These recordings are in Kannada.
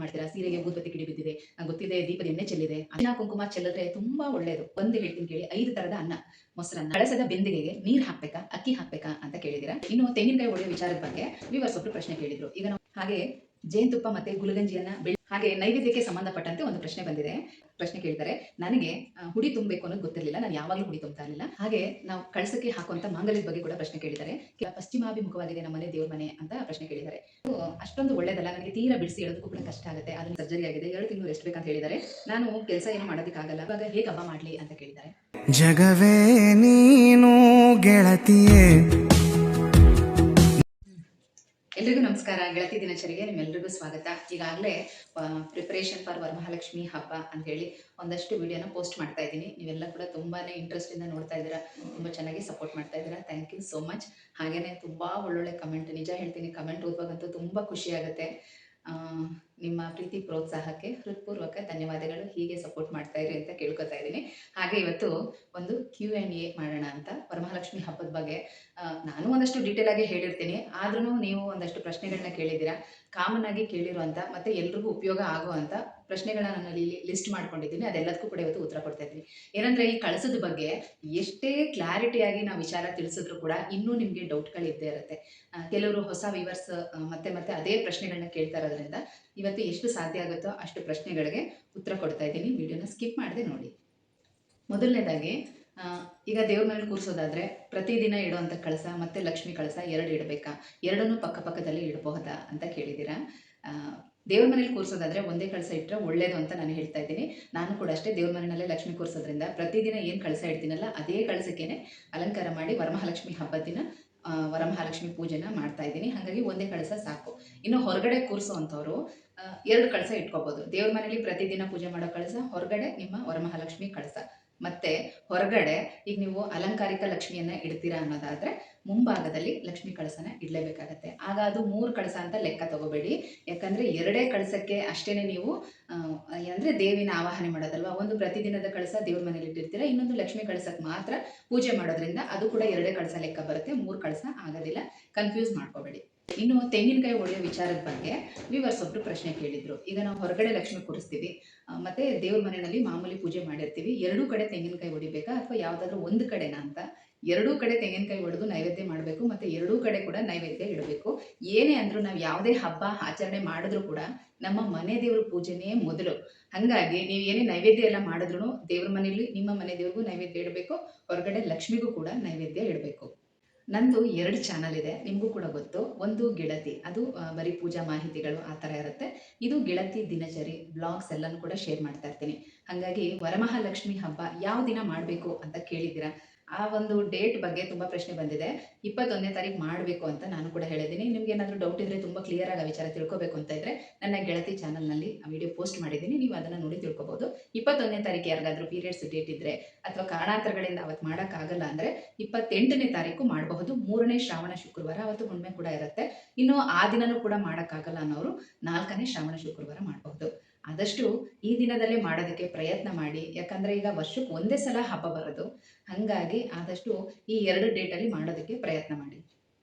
ಮಾಡ್ತೀರಾ? ಸೀರೆಗೆ ಊದುಬತ್ತಿ ಕಿಡಿ ಬಿದ್ದಿದೆ, ಗೊತ್ತಿದೆ ದೀಪದ ಎಣ್ಣೆ ಚೆಲ್ಲಿದೆ, ಅರಿಶಿನ ಕುಂಕುಮ ಚೆಲ್ಲಿದ್ರೆ ತುಂಬಾ ಒಳ್ಳೇದು. ಒಂದು ಹೇಳ್ತೀನಿ ಕೇಳಿ, 5 ತರದ ಅನ್ನ, ಮೊಸರನ್ನ, ಕಳಸದ ಬಿಂದಿಗೆಗೆ ನೀರ್ ಹಾಕ್ಬೇಕಾ, ಅಕ್ಕಿ ಹಾಕ್ಬೇಕಾ ಅಂತ ಕೇಳಿದಿರಾ. ಇನ್ನು ತೆಂಗಿನಕಾಯಿ ಒಡೆಯೋ ವಿಚಾರದ ಬಗ್ಗೆ ವ್ಯೂವರ್ಸ್ ಒಬ್ರು ಪ್ರಶ್ನೆ ಕೇಳಿದ್ರು. ಈಗ ನಾವು ಹಾಗೆ ಜೇನುತುಪ್ಪ ಮತ್ತೆ ಗುಲಗಂಜಿಯನ್ನ ಹಾಗೆ ನೈವೇದ್ಯಕ್ಕೆ ಸಂಬಂಧಪಟ್ಟಂತೆ ಒಂದು ಪ್ರಶ್ನೆ ಬಂದಿದೆ. ಪ್ರಶ್ನೆ ಕೇಳಿದರೆ, ನನಗೆ ಹುಡಿ ತುಂಬಬೇಕು ಅನ್ನೋದು ಗೊತ್ತಿರಲಿಲ್ಲ, ನಾನು ಯಾವಾಗಲೂ ಹುಡಿ ತುಂಬ್ತಾ ಇರಲಿಲ್ಲ. ಹಾಗೆ ನಾವು ಕಳಸಕ್ಕೆ ಹಾಕುವಂತ ಮಾಂಗಲ್ಯದ ಬಗ್ಗೆ ಕೂಡ ಪ್ರಶ್ನೆ ಕೇಳಿದ್ದಾರೆ. ಪಶ್ಚಿಮಾಭಿಮುಖವಾಗಿದೆ ನಮ್ಮನೆ ದೇವ್ರ ಮನೆ ಅಂತ ಪ್ರಶ್ನೆ ಕೇಳಿದ್ದಾರೆ. ಅಷ್ಟೊಂದು ಒಳ್ಳೇದಲ್ಲ, ನನಗೆ ತೀರಾ ಬಿಡಿಸಿ ಹೇಳೋದಕ್ಕೂ ಕೂಡ ಕಷ್ಟ ಆಗುತ್ತೆ. ಅದನ್ನ ಸರ್ಜರಿ ಆಗಿದೆ, 2 ತಿಂಗಳು ರೆಸ್ಟ್ ಬೇಕಂತ ಹೇಳಿದ್ದಾರೆ. ನಾನು ಕೆಲಸ ಏನು ಮಾಡೋದಕ್ಕಾಗಲ್ಲ, ಇವಾಗ ಹೇಗೆ ಹಬ್ಬ ಮಾಡ್ಲಿ ಅಂತ ಕೇಳಿದ್ದಾರೆ. ಜಗವೇ ನೀನು ಗೆಳತಿಯೇ. ಎಲ್ರಿಗೂ ನಮಸ್ಕಾರ. ಗೆಳತಿ ದಿನಚರಿಗೆ ನಿಮ್ಮೆಲ್ಲರಿಗೂ ಸ್ವಾಗತ. ಈಗಾಗಲೇ ಪ್ರಿಪರೇಷನ್ ಫಾರ್ ವರಮಹಾಲಕ್ಷ್ಮಿ ಹಬ್ಬ ಅಂತ ಹೇಳಿ ಒಂದಷ್ಟು ವಿಡಿಯೋನ ಪೋಸ್ಟ್ ಮಾಡ್ತಾ ಇದ್ದೀನಿ. ನೀವೆಲ್ಲ ಕೂಡ ತುಂಬಾನೇ ಇಂಟ್ರೆಸ್ಟ್ ಇಂದ ನೋಡ್ತಾ ಇದ್ದೀರಾ, ತುಂಬಾ ಚೆನ್ನಾಗಿ ಸಪೋರ್ಟ್ ಮಾಡ್ತಾ ಇದ್ದೀರಾ. Thank you so much. ಹಾಗೇನೆ ತುಂಬಾ ಒಳ್ಳೊಳ್ಳೆ ಕಮೆಂಟ್, ನಿಜ ಹೇಳ್ತೀನಿ, ಕಮೆಂಟ್ ಓದುವಾಗಂತೂ ತುಂಬಾ ಖುಷಿ ಆಗುತ್ತೆ. ನಿಮ್ಮ ಪ್ರೀತಿ ಪ್ರೋತ್ಸಾಹಕ್ಕೆ ಹೃತ್ಪೂರ್ವಕ ಧನ್ಯವಾದಗಳು. ಹೀಗೆ ಸಪೋರ್ಟ್ ಮಾಡ್ತಾ ಇರಿ ಅಂತ ಕೇಳ್ಕೊತಾ ಇದ್ದೀನಿ. ಹಾಗೆ ಇವತ್ತು ಒಂದು Q&A ಮಾಡೋಣ ಅಂತ ವರಮಹಾಲಕ್ಷ್ಮಿ ಹಬ್ಬದ ಬಗ್ಗೆ. ನಾನು ಒಂದಷ್ಟು ಡೀಟೇಲ್ ಆಗಿ ಹೇಳಿರ್ತೀನಿ, ಆದ್ರೂ ನೀವು ಒಂದಷ್ಟು ಪ್ರಶ್ನೆಗಳನ್ನ ಕೇಳಿದ್ದೀರಾ. ಕಾಮನ್ ಆಗಿ ಕೇಳಿರುವಂತ ಮತ್ತೆ ಎಲ್ರಿಗೂ ಉಪಯೋಗ ಆಗುವಂತ ಪ್ರಶ್ನೆಗಳನ್ನ ನಾನು ಇಲ್ಲಿ ಲಿಸ್ಟ್ ಮಾಡ್ಕೊಂಡಿದ್ದೀನಿ. ಅದೆಲ್ಲದಕ್ಕೂ ಕೂಡ ಇವತ್ತು ಉತ್ತರ ಕೊಡ್ತಾ ಇದ್ದೀನಿ. ಏನಂದ್ರೆ, ಈ ಕಳಸದ ಬಗ್ಗೆ ಎಷ್ಟೇ ಕ್ಲಾರಿಟಿಯಾಗಿ ನಾವು ವಿಚಾರ ತಿಳಿಸಿದ್ರು ಕೂಡ ಇನ್ನೂ ನಿಮ್ಗೆ ಡೌಟ್ಗಳು ಇದ್ದೇ ಇರುತ್ತೆ. ಕೆಲವರು ಹೊಸ ವ್ಯೂವರ್ಸ್ ಮತ್ತೆ ಮತ್ತೆ ಅದೇ ಪ್ರಶ್ನೆಗಳನ್ನ ಕೇಳ್ತಾ ಇರೋದ್ರಿಂದ ಇವತ್ತು ಎಷ್ಟು ಸಾಧ್ಯ ಆಗುತ್ತೋ ಅಷ್ಟು ಪ್ರಶ್ನೆಗಳಿಗೆ ಉತ್ತರ ಕೊಡ್ತಾ ಇದ್ದೀನಿ. ವಿಡಿಯೋನ ಸ್ಕಿಪ್ ಮಾಡದೆ ನೋಡಿ. ಮೊದಲನೇದಾಗಿ, ಈಗ ದೇವ್ರ ಮನೇಲಿ ಕೂರಿಸೋದಾದ್ರೆ ಪ್ರತಿದಿನ ಇಡುವಂಥ ಕಳಸ ಮತ್ತೆ ಲಕ್ಷ್ಮಿ ಕಳಸ 2 ಇಡಬೇಕಾ, ಎರಡನ್ನೂ ಪಕ್ಕದಲ್ಲಿ ಇಡಬಹುದಾ ಅಂತ ಕೇಳಿದ್ದೀರಾ. ದೇವ್ರ ಮನೇಲಿ ಕೂರಿಸೋದಾದ್ರೆ ಒಂದೇ ಕಳಸ ಇಟ್ಟರೆ ಒಳ್ಳೇದು ಅಂತ ನಾನು ಹೇಳ್ತಾ ಇದ್ದೀನಿ. ನಾನು ಕೂಡ ಅಷ್ಟೇ ದೇವ್ರ ಮನೆಯಲ್ಲೇ ಲಕ್ಷ್ಮಿ ಕೂರಿಸೋದ್ರಿಂದ ಪ್ರತಿದಿನ ಏನು ಕಳಸ ಇಡ್ತೀನಲ್ಲ ಅದೇ ಕಳಸಕ್ಕೇನೆ ಅಲಂಕಾರ ಮಾಡಿ ವರಮಹಾಲಕ್ಷ್ಮಿ ಹಬ್ಬದ ದಿನ ವರಮಹಾಲಕ್ಷ್ಮಿ ಪೂಜೆನ ಮಾಡ್ತಾ ಇದ್ದೀನಿ. ಹಾಗಾಗಿ ಒಂದೇ ಕಳಸ ಸಾಕು. ಇನ್ನು ಹೊರಗಡೆ ಕೂರಿಸೋವಂಥವ್ರು 2 ಕಳಸ ಇಟ್ಕೋಬಹುದು. ದೇವ್ರ ಮನೇಲಿ ಪ್ರತಿದಿನ ಪೂಜೆ ಮಾಡೋ ಕಳಸ, ಹೊರಗಡೆ ನಿಮ್ಮ ವರಮಹಾಲಕ್ಷ್ಮಿ ಕಳಸ. ಮತ್ತೆ ಹೊರಗಡೆ ಈಗ ನೀವು ಅಲಂಕಾರಿಕ ಲಕ್ಷ್ಮಿಯನ್ನ ಇಡ್ತೀರಾ ಅನ್ನೋದಾದ್ರೆ ಮುಂಭಾಗದಲ್ಲಿ ಲಕ್ಷ್ಮಿ ಕಳಸನ ಇಡ್ಲೇಬೇಕಾಗತ್ತೆ. ಆಗ ಅದು 3 ಕಳಸ ಅಂತ ಲೆಕ್ಕ ತಗೋಬೇಡಿ. ಯಾಕಂದ್ರೆ 2 ಕಳಸಕ್ಕೆ ಅಷ್ಟೇನೆ ನೀವು ಅಂದ್ರೆ ದೇವಿನ ಆವಾಹನೆ ಮಾಡೋದಲ್ವಾ. ಒಂದು ಪ್ರತಿದಿನದ ಕಳಸ ದೇವ್ರ ಮನೇಲಿ ಇಟ್ಟಿರ್ತೀರಾ, ಇನ್ನೊಂದು ಲಕ್ಷ್ಮಿ ಕಳಸಕ್ಕೆ ಮಾತ್ರ ಪೂಜೆ ಮಾಡೋದ್ರಿಂದ ಅದು ಕೂಡ 2 ಕಳಸ ಲೆಕ್ಕ ಬರುತ್ತೆ, 3 ಕಳಸ ಆಗೋದಿಲ್ಲ. ಕನ್ಫ್ಯೂಸ್ ಮಾಡ್ಕೋಬೇಡಿ. ಇನ್ನು ತೆಂಗಿನಕಾಯಿ ಒಡೆಯೋ ವಿಚಾರದ ಬಗ್ಗೆ ವ್ಯೂವರ್ಸ್ ಒಬ್ರು ಪ್ರಶ್ನೆ ಕೇಳಿದ್ರು. ಈಗ ನಾವು ಹೊರಗಡೆ ಲಕ್ಷ್ಮಿ ಕೂರಿಸ್ತೀವಿ, ಮತ್ತೆ ದೇವ್ರ ಮನೆಯಲ್ಲಿ ಮಾಮೂಲಿ ಪೂಜೆ ಮಾಡಿರ್ತೀವಿ, 2 ಕಡೆ ತೆಂಗಿನಕಾಯಿ ಹೊಡಿಬೇಕಾ ಅಥವಾ ಯಾವ್ದಾದ್ರು ಒಂದು ಕಡೆನಾ ಅಂತ. 2 ಕಡೆ ತೆಂಗಿನಕಾಯಿ ಹೊಡೆದು ನೈವೇದ್ಯ ಮಾಡಬೇಕು, ಮತ್ತೆ 2 ಕಡೆ ಕೂಡ ನೈವೇದ್ಯ ಇಡಬೇಕು. ಏನೇ ಅಂದ್ರೂ ನಾವು ಯಾವುದೇ ಹಬ್ಬ ಆಚರಣೆ ಮಾಡಿದ್ರು ಕೂಡ ನಮ್ಮ ಮನೆ ದೇವ್ರ ಪೂಜೆನೇ ಮೊದಲು. ಹಂಗಾಗಿ ನೀವು ಏನೇ ನೈವೇದ್ಯ ಎಲ್ಲ ಮಾಡಿದ್ರು ದೇವ್ರ ಮನೆಯಲ್ಲಿ ನಿಮ್ಮ ಮನೆ ದೇವ್ರಿಗೂ ನೈವೇದ್ಯ ಇಡಬೇಕು, ಹೊರಗಡೆ ಲಕ್ಷ್ಮಿಗೂ ಕೂಡ ನೈವೇದ್ಯ ಇಡಬೇಕು. ನಂದು 2 ಚಾನಲ್ ಇದೆ, ನಿಮಗೂ ಕೂಡ ಗೊತ್ತು. ಒಂದು ಗೆಳತಿ, ಅದು ಬರೀ ಪೂಜಾ ಮಾಹಿತಿಗಳು ಆ ಥರ ಇರುತ್ತೆ. ಇದು ಗೆಳತಿ ದಿನಚರಿ ಬ್ಲಾಗ್ಸ್ ಎಲ್ಲನೂ ಕೂಡ ಶೇರ್ ಮಾಡ್ತಾ ಇರ್ತೀನಿ. ಹಾಗಾಗಿ ವರಮಹಾಲಕ್ಷ್ಮಿ ಹಬ್ಬ ಯಾವ ದಿನ ಮಾಡಬೇಕು ಅಂತ ಕೇಳಿದ್ದೀರಾ. ಆ ಒಂದು ಡೇಟ್ ಬಗ್ಗೆ ತುಂಬ ಪ್ರಶ್ನೆ ಬಂದಿದೆ. 21ನೇ ತಾರೀಕು ಮಾಡಬೇಕು ಅಂತ ನಾನು ಕೂಡ ಹೇಳಿದ್ದೀನಿ. ನಿಮ್ಗೆ ಏನಾದರೂ ಡೌಟ್ ಇದ್ರೆ, ತುಂಬ ಕ್ಲಿಯರ್ ಆಗಿ ವಿಚಾರ ತಿಳ್ಕೊಬೇಕು ಅಂತ ಇದ್ರೆ ನನ್ನ ಗೆಳತಿ ಚಾನಲ್ನಲ್ಲಿ ಆ ವಿಡಿಯೋ ಪೋಸ್ಟ್ ಮಾಡಿದ್ದೀನಿ, ನೀವು ಅದನ್ನು ನೋಡಿ ತಿಳ್ಕೊಬಹುದು. 21ನೇ ತಾರೀಕು ಯಾರಿಗಾದ್ರೂ ಪೀರಿಯಡ್ಸ್ ಡೇಟ್ ಇದ್ರೆ ಅಥವಾ ಕಾರಣಾಂತರಗಳಿಂದ ಅವತ್ತು ಮಾಡೋಕ್ಕಾಗಲ್ಲ ಅಂದರೆ 28ನೇ ತಾರೀಕು ಮಾಡಬಹುದು. 3ನೇ ಶ್ರಾವಣ ಶುಕ್ರವಾರ, ಅವತ್ತು ಹುಣ್ಣಿಮೆ ಕೂಡ ಇರುತ್ತೆ. ಇನ್ನು ಆ ದಿನನೂ ಕೂಡ ಮಾಡೋಕ್ಕಾಗಲ್ಲ ಅನ್ನೋರು 4ನೇ ಶ್ರಾವಣ ಶುಕ್ರವಾರ ಮಾಡಬಹುದು. ಆದಷ್ಟು ಈ ದಿನದಲ್ಲೇ ಮಾಡೋದಕ್ಕೆ ಪ್ರಯತ್ನ ಮಾಡಿ. ಯಾಕಂದ್ರೆ ಈಗ ವರ್ಷಕ್ಕೆ ಒಂದೇ ಸಲ ಹಬ್ಬ ಬರೋದು, ಹಾಗಾಗಿ ಆದಷ್ಟು ಈ 2 ಡೇಟಲ್ಲಿ ಮಾಡೋದಕ್ಕೆ ಪ್ರಯತ್ನ ಮಾಡಿ.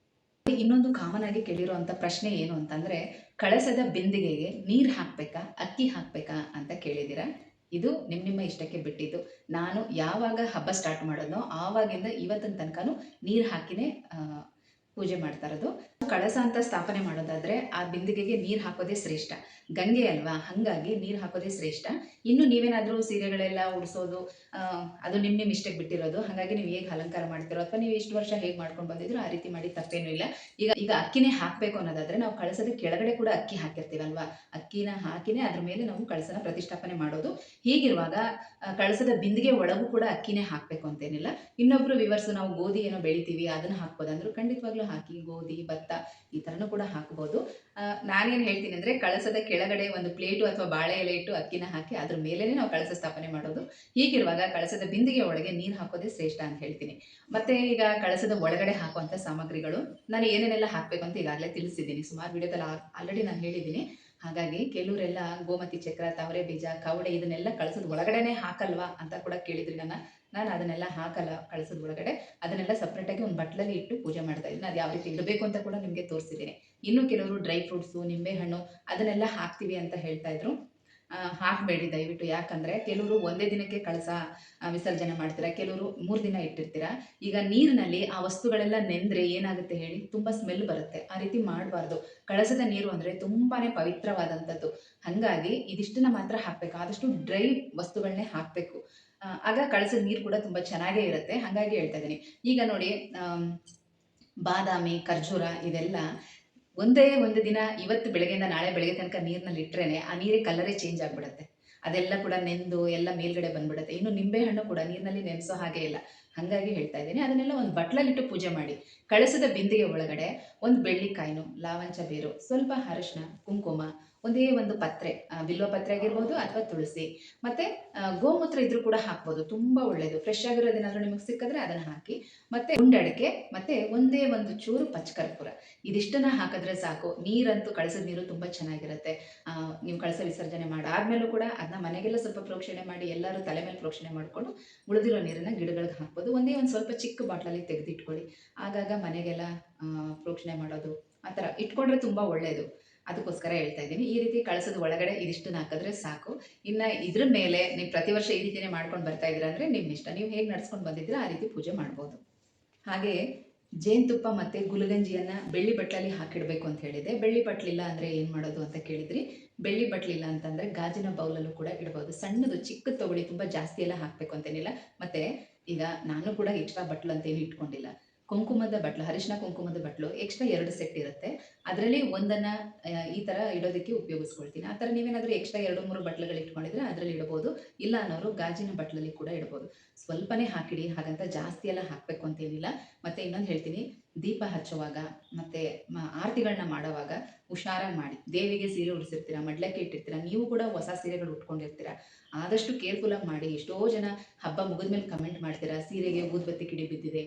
ಇನ್ನೊಂದು ಕಾಮನ್ ಆಗಿ ಕೇಳಿರುವಂತ ಪ್ರಶ್ನೆ ಏನು ಅಂತಂದ್ರೆ, ಕಳಸದ ಬಿಂದಿಗೆಗೆ ನೀರ್ ಹಾಕ್ಬೇಕಾ, ಅಕ್ಕಿ ಹಾಕ್ಬೇಕಾ ಅಂತ ಕೇಳಿದ್ದೀರಾ. ಇದು ನಿಮ್ಮ ಇಷ್ಟಕ್ಕೆ ಬಿಟ್ಟಿದ್ದು. ನಾನು ಯಾವಾಗ ಹಬ್ಬ ಸ್ಟಾರ್ಟ್ ಮಾಡೋದೋ ಆವಾಗಿಂದ ಇವತ್ತಿನ ತನಕನೂ ನೀರು ಹಾಕಿನೇ ಪೂಜೆ ಮಾಡ್ತಾ ಇರೋದು. ಕಳಸ ಅಂತ ಸ್ಥಾಪನೆ ಮಾಡೋದಾದ್ರೆ ಆ ಬಿಂದಿಗೆಗೆ ನೀರು ಹಾಕೋದೇ ಶ್ರೇಷ್ಠ. ಗಂಗೆ ಅಲ್ವಾ, ಹಾಗಾಗಿ ನೀರು ಹಾಕೋದೇ ಶ್ರೇಷ್ಠ. ಇನ್ನು ನೀವೇನಾದರೂ ಸೀರೆಗಳೆಲ್ಲ ಉಡಿಸೋದು ಅದು ನಿಮ್ಮ ಇಷ್ಟಕ್ಕೆ ಬಿಟ್ಟಿರೋದು. ಹಾಗಾಗಿ ನೀವು ಹೇಗೆ ಅಲಂಕಾರ ಮಾಡ್ತಿರೋ ಅಥವಾ ನೀವು ಇಷ್ಟು ವರ್ಷ ಹೇಗೆ ಮಾಡ್ಕೊಂಡು ಬಂದಿದ್ರು ಆ ರೀತಿ ಮಾಡಿ ತಪ್ಪೇನೂ ಇಲ್ಲ. ಈಗ ಅಕ್ಕಿನೇ ಹಾಕಬೇಕು ಅನ್ನೋದಾದ್ರೆ ನಾವು ಕಳಸದ ಕೆಳಗಡೆ ಕೂಡ ಅಕ್ಕಿ ಹಾಕಿರ್ತೀವಲ್ವಾ, ಅಕ್ಕಿನ ಹಾಕಿನೇ ಅದ್ರ ಮೇಲೆ ನಾವು ಕಳಸನ ಪ್ರತಿಷ್ಠಾಪನೆ ಮಾಡೋದು. ಹೀಗಿರುವಾಗ ಕಳಸದ ಬಿಂದಿಗೆ ಒಳಗೂ ಕೂಡ ಅಕ್ಕಿನೇ ಹಾಕಬೇಕು ಅಂತೇನಿಲ್ಲ. ಇನ್ನೊಬ್ರು ವಿವರ್ಸ್ ನಾವು ಗೋಧಿ ಏನೋ ಬೆಳಿತೀವಿ ಅದನ್ನ ಹಾಕ್ಬೋದಂದ್ರು, ಖಂಡಿತವಾಗ್ಲೂ ಹಾಕಿ. ಗೋಧಿ, ಭತ್ತ ಈ ಥರನೂ ಕೂಡ ಹಾಕ್ಬೋದು. ನಾನೇನು ಹೇಳ್ತೀನಿ ಅಂದರೆ, ಕಳಸದ ಕೆಳಗಡೆ ಒಂದು ಪ್ಲೇಟು ಅಥವಾ ಬಾಳೆ ಎಲೆ ಇಟ್ಟು ಅಕ್ಕಿನ ಹಾಕಿ ಅದ್ರ ಮೇಲೇ ನಾವು ಕಳಸ ಸ್ಥಾಪನೆ ಮಾಡೋದು. ಹೀಗಿರುವಾಗ ಕಳಸದ ಬಿಂದಿಗೆ ಒಳಗೆ ನೀರು ಹಾಕೋದೇ ಶ್ರೇಷ್ಠ ಅಂತ ಹೇಳ್ತೀನಿ. ಮತ್ತೆ ಈಗ ಕಳಸದ ಒಳಗಡೆ ಹಾಕುವಂಥ ಸಾಮಗ್ರಿಗಳು ನಾನು ಏನೇನೆಲ್ಲ ಹಾಕಬೇಕು ಅಂತ ಈಗಾಗಲೇ ತಿಳಿಸಿದ್ದೀನಿ, ಸುಮಾರು ವಿಡಿಯೋದಲ್ಲಿ ಆಲ್ರೆಡಿ ನಾನು ಹೇಳಿದ್ದೀನಿ. ಹಾಗಾಗಿ ಕೆಲವರೆಲ್ಲ ಗೋಮತಿ ಚಕ್ರ, ತಾವರೆ ಬೀಜ, ಕವಡೆ ಇದನ್ನೆಲ್ಲ ಕಳಸದ ಒಳಗಡೆನೆ ಹಾಕಲ್ವಾ ಅಂತ ಕೂಡ ಕೇಳಿದ್ರಿ ನಾನು ಅದನ್ನೆಲ್ಲ ಹಾಕಲ್ಲ ಕಳಸದ ಒಳಗಡೆ. ಅದನ್ನೆಲ್ಲ ಸಪ್ರೇಟಾಗಿ ಒಂದು ಬಟ್ಲಲ್ಲಿ ಇಟ್ಟು ಪೂಜೆ ಮಾಡ್ತಾ ಇದ್ದೀನಿ. ಅದು ಯಾವ ರೀತಿ ಇಡಬೇಕು ಅಂತ ಕೂಡ ನಿಮಗೆ ತೋರಿಸಿದ್ದೀನಿ. ಇನ್ನು ಕೆಲವರು ಡ್ರೈ ಫ್ರೂಟ್ಸು, ನಿಂಬೆಹಣ್ಣು ಅದನ್ನೆಲ್ಲ ಹಾಕ್ತೀವಿ ಅಂತ ಹೇಳ್ತಾ ಇದ್ರು. ಹಾಕಬೇಡಿ ದಯವಿಟ್ಟು. ಯಾಕಂದರೆ ಕೆಲವರು ಒಂದೇ ದಿನಕ್ಕೆ ಕಳಸ ವಿಸರ್ಜನೆ ಮಾಡ್ತೀರಾ, ಕೆಲವರು 3 ದಿನ ಇಟ್ಟಿರ್ತೀರಾ. ಈಗ ನೀರಿನಲ್ಲಿ ಆ ವಸ್ತುಗಳೆಲ್ಲ ನೆಂದರೆ ಏನಾಗುತ್ತೆ ಹೇಳಿ, ತುಂಬ ಸ್ಮೆಲ್ ಬರುತ್ತೆ. ಆ ರೀತಿ ಮಾಡಬಾರ್ದು. ಕಳಸದ ನೀರು ಅಂದರೆ ತುಂಬಾ ಪವಿತ್ರವಾದಂಥದ್ದು. ಹಾಗಾಗಿ ಇದಿಷ್ಟನ್ನ ಮಾತ್ರ ಹಾಕಬೇಕು. ಆದಷ್ಟು ಡ್ರೈ ವಸ್ತುಗಳನ್ನೇ ಹಾಕಬೇಕು. ಆಗ ಕಳಸದ ನೀರು ಕೂಡ ತುಂಬ ಚೆನ್ನಾಗೇ ಇರುತ್ತೆ. ಹಾಗಾಗಿ ಹೇಳ್ತಾ ಇದ್ದೀನಿ. ಈಗ ನೋಡಿ, ಬಾದಾಮಿ, ಖರ್ಜೂರ ಇದೆಲ್ಲ ಒಂದೇ ಒಂದು ದಿನ, ಇವತ್ತು ಬೆಳಗ್ಗೆಯಿಂದ ನಾಳೆ ಬೆಳಗ್ಗೆ ತನಕ ನೀರಿನಲ್ಲಿ ಇಟ್ಟರೆ ಆ ನೀರಿಗೆ ಕಲರೇ ಚೇಂಜ್ ಆಗಿಬಿಡುತ್ತೆ. ಅದೆಲ್ಲ ಕೂಡ ನೆಂದು ಎಲ್ಲ ಮೇಲ್ಗಡೆ ಬಂದ್ಬಿಡುತ್ತೆ. ಇನ್ನು ನಿಂಬೆಹಣ್ಣು ಕೂಡ ನೀರಿನಲ್ಲಿ ನೆನೆಸೋ ಹಾಗೆ ಇಲ್ಲ. ಹಾಗಾಗಿ ಹೇಳ್ತಾ ಇದ್ದೀನಿ, ಅದನ್ನೆಲ್ಲ ಒಂದು ಬಟ್ಲಲ್ಲಿಟ್ಟು ಪೂಜೆ ಮಾಡಿ. ಕಳಸದ ಬಿಂದಿಗೆ ಒಳಗಡೆ ಒಂದು ಬೆಳ್ಳಿಕಾಯಿನು, ಲಾವಂಚ ಬೇರು, ಸ್ವಲ್ಪ ಅರಿಶಿನ, ಕುಂಕುಮ, ಒಂದೇ ಒಂದು ಪತ್ರೆ, ಬಿಲ್ವ ಪತ್ರೆ ಆಗಿರ್ಬೋದು ಅಥವಾ ತುಳಸಿ, ಮತ್ತು ಗೋಮೂತ್ರ ಇದ್ರೂ ಕೂಡ ಹಾಕ್ಬೋದು. ತುಂಬ ಒಳ್ಳೆಯದು. ಫ್ರೆಶ್ ಆಗಿರೋದೇನಾದರೂ ನಿಮಗೆ ಸಿಕ್ಕಿದ್ರೆ ಅದನ್ನು ಹಾಕಿ, ಮತ್ತು ಗುಂಡಡಿಕೆ, ಮತ್ತು ಒಂದೇ ಒಂದು ಚೂರು ಪಚ್ಚಕರ್ಪೂರ, ಇದಿಷ್ಟನ್ನು ಹಾಕಿದ್ರೆ ಸಾಕು. ನೀರಂತೂ ಕಳಸದ ನೀರು ತುಂಬ ಚೆನ್ನಾಗಿರುತ್ತೆ. ನೀವು ಕಳಸ ವಿಸರ್ಜನೆ ಮಾಡಾದ್ಮೇಲೂ ಕೂಡ ಅದನ್ನ ಮನೆಗೆಲ್ಲ ಸ್ವಲ್ಪ ಪ್ರೋಕ್ಷಣೆ ಮಾಡಿ, ಎಲ್ಲರೂ ತಲೆ ಮೇಲೆ ಪ್ರೋಕ್ಷಣೆ ಮಾಡಿಕೊಂಡು ಉಳಿದಿರೋ ನೀರನ್ನು ಗಿಡಗಳಿಗೆ ಹಾಕ್ಬೋದು. ಒಂದೇ ಒಂದು ಸ್ವಲ್ಪ ಚಿಕ್ಕ ಬಾಟ್ಲಲ್ಲಿ ತೆಗೆದಿಟ್ಕೊಳ್ಳಿ. ಆಗಾಗ ಮನೆಗೆಲ್ಲ ಪ್ರೋಕ್ಷಣೆ ಮಾಡೋದು ಆ ಥರ ಇಟ್ಕೊಂಡ್ರೆ ತುಂಬ ಒಳ್ಳೆಯದು. ಅದಕ್ಕೋಸ್ಕರ ಹೇಳ್ತಾ ಇದ್ದೀನಿ. ಈ ರೀತಿ ಕಳಸದ ಒಳಗಡೆ ಇದಿಷ್ಟನ್ನ ಹಾಕಿದ್ರೆ ಸಾಕು. ಇನ್ನು ಇದ್ರ ಮೇಲೆ ನೀವು ಪ್ರತಿ ವರ್ಷ ಈ ರೀತಿಯೇ ಮಾಡ್ಕೊಂಡು ಬರ್ತಾ ಇದ್ದೀರಾ ಅಂದರೆ ನಿಮ್ಮ ಇಷ್ಟ. ನೀವು ಹೇಗೆ ನಡ್ಸ್ಕೊಂಡು ಬಂದಿದ್ದೀರಾ ಆ ರೀತಿ ಪೂಜೆ ಮಾಡ್ಬೋದು. ಹಾಗೆ ಜೇನುತುಪ್ಪ ಮತ್ತು ಗುಲಗಂಜಿಯನ್ನು ಬೆಳ್ಳಿ ಬಟ್ಲಲ್ಲಿ ಹಾಕಿಡಬೇಕು ಅಂತ ಹೇಳಿದೆ. ಬೆಳ್ಳಿ ಬಟ್ಲಿಲ್ಲ ಅಂದರೆ ಏನು ಮಾಡೋದು ಅಂತ ಕೇಳಿದ್ರಿ. ಬೆಳ್ಳಿ ಬಟ್ಲಿಲ್ಲ ಅಂತಂದರೆ ಗಾಜಿನ ಬೌಲಲ್ಲೂ ಕೂಡ ಇಡ್ಬೋದು. ಸಣ್ಣದು ಚಿಕ್ಕದು ತೊಗೊಳ್ಳಿ, ತುಂಬ ಜಾಸ್ತಿ ಎಲ್ಲ ಹಾಕಬೇಕು ಅಂತೇನಿಲ್ಲ. ಮತ್ತು ಈಗ ನಾನು ಕೂಡ ಎಕ್ಸ್ಟ್ರಾ ಬಟ್ಲು ಅಂತೇನು ಇಟ್ಕೊಂಡಿಲ್ಲ. ಕುಂಕುಮದ ಬಟ್ಲು, ಅರಿಶಿನ ಕುಂಕುಮದ ಬಟ್ಲು ಎಕ್ಸ್ಟ್ರಾ 2 ಸೆಟ್ ಇರುತ್ತೆ. ಅದರಲ್ಲಿ ಒಂದನ್ನು ಈ ಥರ ಇಡೋದಕ್ಕೆ ಉಪಯೋಗಿಸ್ಕೊಳ್ತೀನಿ. ಆ ಥರ ನೀವೇನಾದರೂ ಎಕ್ಸ್ಟ್ರಾ 2-3 ಬಟ್ಲುಗಳು ಇಟ್ಕೊಂಡಿದ್ರೆ ಅದರಲ್ಲಿ ಇಡ್ಬೋದು. ಇಲ್ಲ ಅನ್ನೋರು ಗಾಜಿನ ಬಟ್ಲಲ್ಲಿ ಕೂಡ ಇಡ್ಬೋದು. ಸ್ವಲ್ಪನೇ ಹಾಕಿಡಿ, ಹಾಗಂತ ಜಾಸ್ತಿ ಎಲ್ಲ ಹಾಕಬೇಕು ಅಂತೇನಿಲ್ಲ. ಮತ್ತು ಇನ್ನೊಂದು ಹೇಳ್ತೀನಿ, ದೀಪ ಹಚ್ಚುವಾಗ ಮತ್ತು ಆರತಿಗಳನ್ನ ಮಾಡೋವಾಗ ಹುಷಾರಾಗಿ ಮಾಡಿ. ದೇವಿಗೆ ಸೀರೆ ಉಡಿಸಿರ್ತೀರ, ಮಡ್ಲಕ್ಕೆ ಇಟ್ಟಿರ್ತೀರ, ನೀವು ಕೂಡ ಹೊಸ ಸೀರೆಗಳು ಉಟ್ಕೊಂಡಿರ್ತೀರ. ಆದಷ್ಟು ಕೇರ್ಫುಲ್ಲಾಗಿ ಮಾಡಿ. ಎಷ್ಟೋ ಜನ ಹಬ್ಬ ಮುಗಿದ್ಮೇಲೆ ಕಮೆಂಟ್ ಮಾಡ್ತೀರಾ, ಸೀರೆಗೆ ಊದುಬತ್ತಿ ಕಿಡಿ ಬಿದ್ದಿದೆ,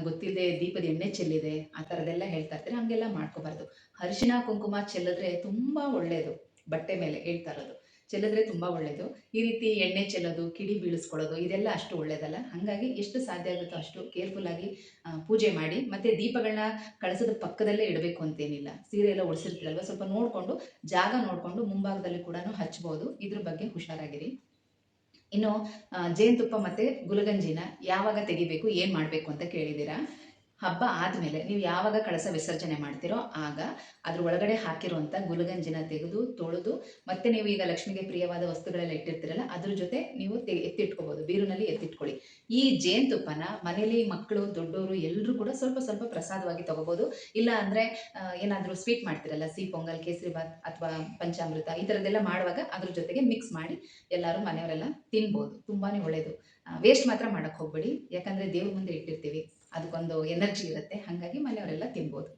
ಗೊತ್ತಿಲ್ಲದೆ ದೀಪದ ಎಣ್ಣೆ ಚೆಲ್ಲಿದೆ, ಆ ಥರದ್ದೆಲ್ಲ ಹೇಳ್ತಾ ಇರ್ತೀರ. ಹಾಗೆಲ್ಲ ಮಾಡ್ಕೋಬಾರ್ದು. ಅರಿಶಿನ ಕುಂಕುಮ ಚೆಲ್ಲಿದ್ರೆ ತುಂಬ ಒಳ್ಳೆಯದು. ಬಟ್ಟೆ ಮೇಲೆ ಹೇಳ್ತಾ ಇರೋದು, ಚೆಲ್ಲಿದ್ರೆ ತುಂಬ ಒಳ್ಳೆಯದು. ಈ ರೀತಿ ಎಣ್ಣೆ ಚೆಲ್ಲೋದು, ಕಿಡಿ ಬೀಳಿಸ್ಕೊಳ್ಳೋದು ಇದೆಲ್ಲ ಅಷ್ಟು ಒಳ್ಳೆಯದಲ್ಲ. ಹಾಗಾಗಿ ಎಷ್ಟು ಸಾಧ್ಯ ಆಗುತ್ತೋ ಅಷ್ಟು ಕೇರ್ಫುಲ್ಲಾಗಿ ಪೂಜೆ ಮಾಡಿ. ಮತ್ತು ದೀಪಗಳನ್ನ ಕಳಸದ ಪಕ್ಕದಲ್ಲೇ ಇಡಬೇಕು ಅಂತೇನಿಲ್ಲ. ಸೀರೆ ಎಲ್ಲ ಉಡಿಸಿರ್ತೀರಲ್ವ, ಸ್ವಲ್ಪ ನೋಡಿಕೊಂಡು, ಜಾಗ ನೋಡಿಕೊಂಡು ಮುಂಭಾಗದಲ್ಲಿ ಕೂಡ ಹಚ್ಬೋದು. ಇದ್ರ ಬಗ್ಗೆ ಹುಷಾರಾಗಿರಿ. ಇನ್ನು ಜೇನುತುಪ್ಪ ಮತ್ತು ಗುಲಗಂಜಿನ ಯಾವಾಗ ತೆಗಿಬೇಕು, ಏನು ಮಾಡಬೇಕು ಅಂತ ಕೇಳಿದ್ದೀರಾ. ಹಬ್ಬ ಆದಮೇಲೆ ನೀವು ಯಾವಾಗ ಕಳಸ ವಿಸರ್ಜನೆ ಮಾಡ್ತೀರೋ ಆಗ ಅದ್ರ ಒಳಗಡೆ ಹಾಕಿರುವಂಥ ಗುಲಗಂಜಿನ ತೆಗೆದು ತೊಳೆದು, ಮತ್ತೆ ನೀವು ಈಗ ಲಕ್ಷ್ಮಿಗೆ ಪ್ರಿಯವಾದ ವಸ್ತುಗಳೆಲ್ಲ ಇಟ್ಟಿರ್ತೀರಲ್ಲ ಅದ್ರ ಜೊತೆ ನೀವು ಎತ್ತಿಟ್ಕೋಬೋದು. ಬೀರುನಲ್ಲಿ ಎತ್ತಿಟ್ಕೊಳ್ಳಿ. ಈ ಜೇನುತುಪ್ಪನ ಮನೇಲಿ ಮಕ್ಕಳು, ದೊಡ್ಡವರು ಎಲ್ಲರೂ ಕೂಡ ಸ್ವಲ್ಪ ಸ್ವಲ್ಪ ಪ್ರಸಾದವಾಗಿ ತಗೋಬೋದು. ಇಲ್ಲ ಅಂದರೆ ಏನಾದರೂ ಸ್ವೀಟ್ ಮಾಡ್ತಿರಲ್ಲ, ಸಿಹಿ ಪೊಂಗಲ್, ಕೇಸರಿ ಬಾತ್ ಅಥವಾ ಪಂಚಾಮೃತ ಈ ಥರದ್ದೆಲ್ಲ ಮಾಡುವಾಗ ಅದ್ರ ಜೊತೆಗೆ ಮಿಕ್ಸ್ ಮಾಡಿ ಎಲ್ಲರೂ ಮನೆಯವರೆಲ್ಲ ತಿನ್ಬೋದು. ತುಂಬಾ ಒಳ್ಳೆಯದು. ವೇಸ್ಟ್ ಮಾತ್ರ ಮಾಡೋಕ್ಕೆ ಹೋಗ್ಬೇಡಿ. ಯಾಕಂದರೆ ದೇವ್ರ ಮುಂದೆ ಇಟ್ಟಿರ್ತೀವಿ, ಅದಕ್ಕೊಂದು ಎನರ್ಜಿ ಇರುತ್ತೆ. ಹಾಗಾಗಿ ಮನೆಯವರೆಲ್ಲ ತಿನ್ಬೋದು.